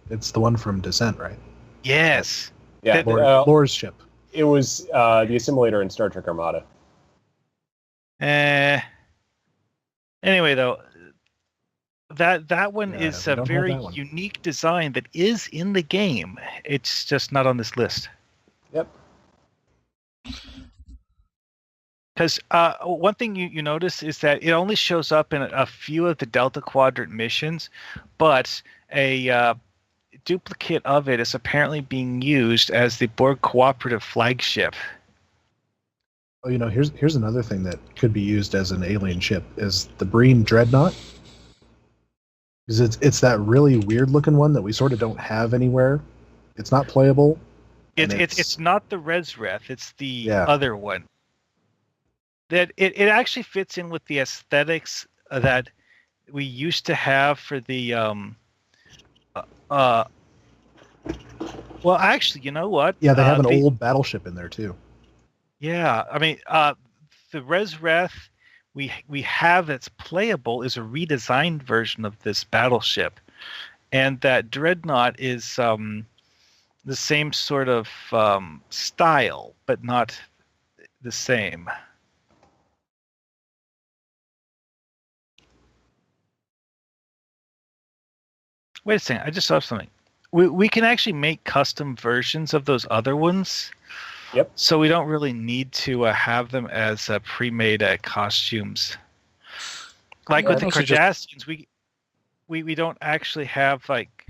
It's the one from Descent, right? Yes. yeah, Lore's ship. it was the assimilator in Star Trek Armada. Anyway, though, that one Yeah, is we a don't have very that one. unique design that is in the game. It's just not on this list. Yep. Because one thing you notice is that it only shows up in a few of the Delta Quadrant missions, but a duplicate of it is apparently being used as the Borg cooperative flagship. Oh, here's another thing that could be used as an alien ship is the Breen Dreadnought. Because it's that really weird looking one that we sort of don't have anywhere. It's not playable. It's not the Resreth, it's the Yeah. other one. That it actually fits in with the aesthetics that we used to have for the well, actually, you know what? Yeah, they have an old battleship in there too. Yeah, I mean, the Resreth we have that's playable is a redesigned version of this battleship, and that Dreadnought is the same sort of style, but not the same. Wait a second, I just saw something. We can actually make custom versions of those other ones. Yep. So we don't really need to have them as pre-made costumes. Like with the mostly just- Cardassians, we don't actually have like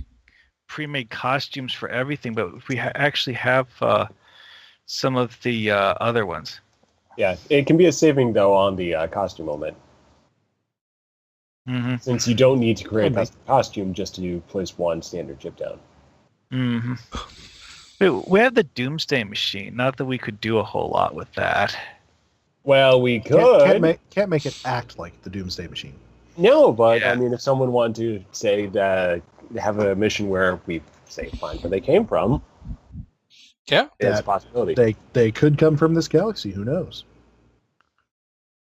pre-made costumes for everything, but we actually have some of the other ones. Yeah, it can be a saving though on the costume element, Mm-hmm. since you don't need to create a custom costume just to place one standard chip down. Mm-hmm. We have the Doomsday Machine. Not that we could do a whole lot with that. Well, we could. Can't make it act like the Doomsday Machine. No, but Yeah. I mean, if someone wanted to say that have a mission where we say find where they came from, Yeah. it's a possibility. They could come from this galaxy. Who knows?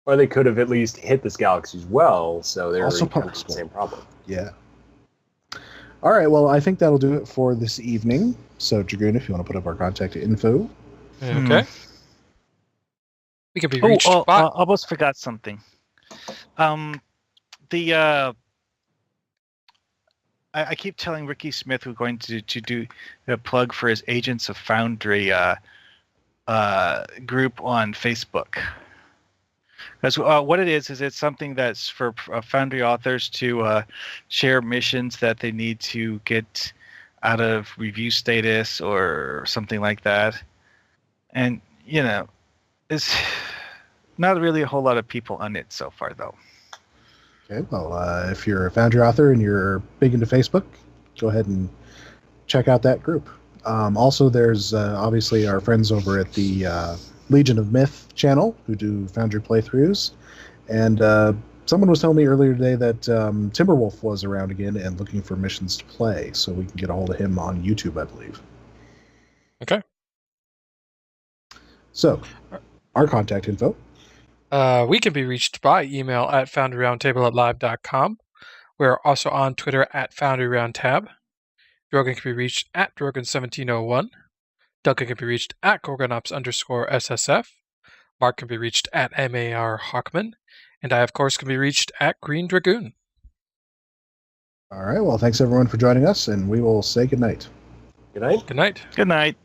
Or they could have at least hit this galaxy as well, so they're Also encountering the possible. same problem. Yeah. All right. Well, I think that'll do it for this evening. So, Dragoon, if you want to put up our contact info. Okay. We can be reached by. Almost forgot something. I keep telling Ricky Smith we're going to do a plug for his Agents of Foundry group on Facebook. Because what it is it's something that's for Foundry authors to share missions that they need to get out of review status or something like that. And, it's not really a whole lot of people on it so far, though. Okay. Well, if you're a Foundry author and you're big into Facebook, go ahead and check out that group. Also, there's obviously our friends over at the Legion of Myth channel who do Foundry playthroughs. And someone was telling me earlier today that Timberwolf was around again and looking for missions to play, so we can get a hold of him on YouTube, I believe. Okay. So, our contact info. We can be reached by email at foundryroundtable@live.com. We're also on Twitter at foundryroundtab. Drogan can be reached at Drogan1701. Duncan can be reached at Gorgonops_SSF. Mark can be reached at Markhawkman. And I, of course, can be reached at Greendragoon. All right. Well, thanks everyone for joining us, and we will say goodnight. Good night. Good night. Good night.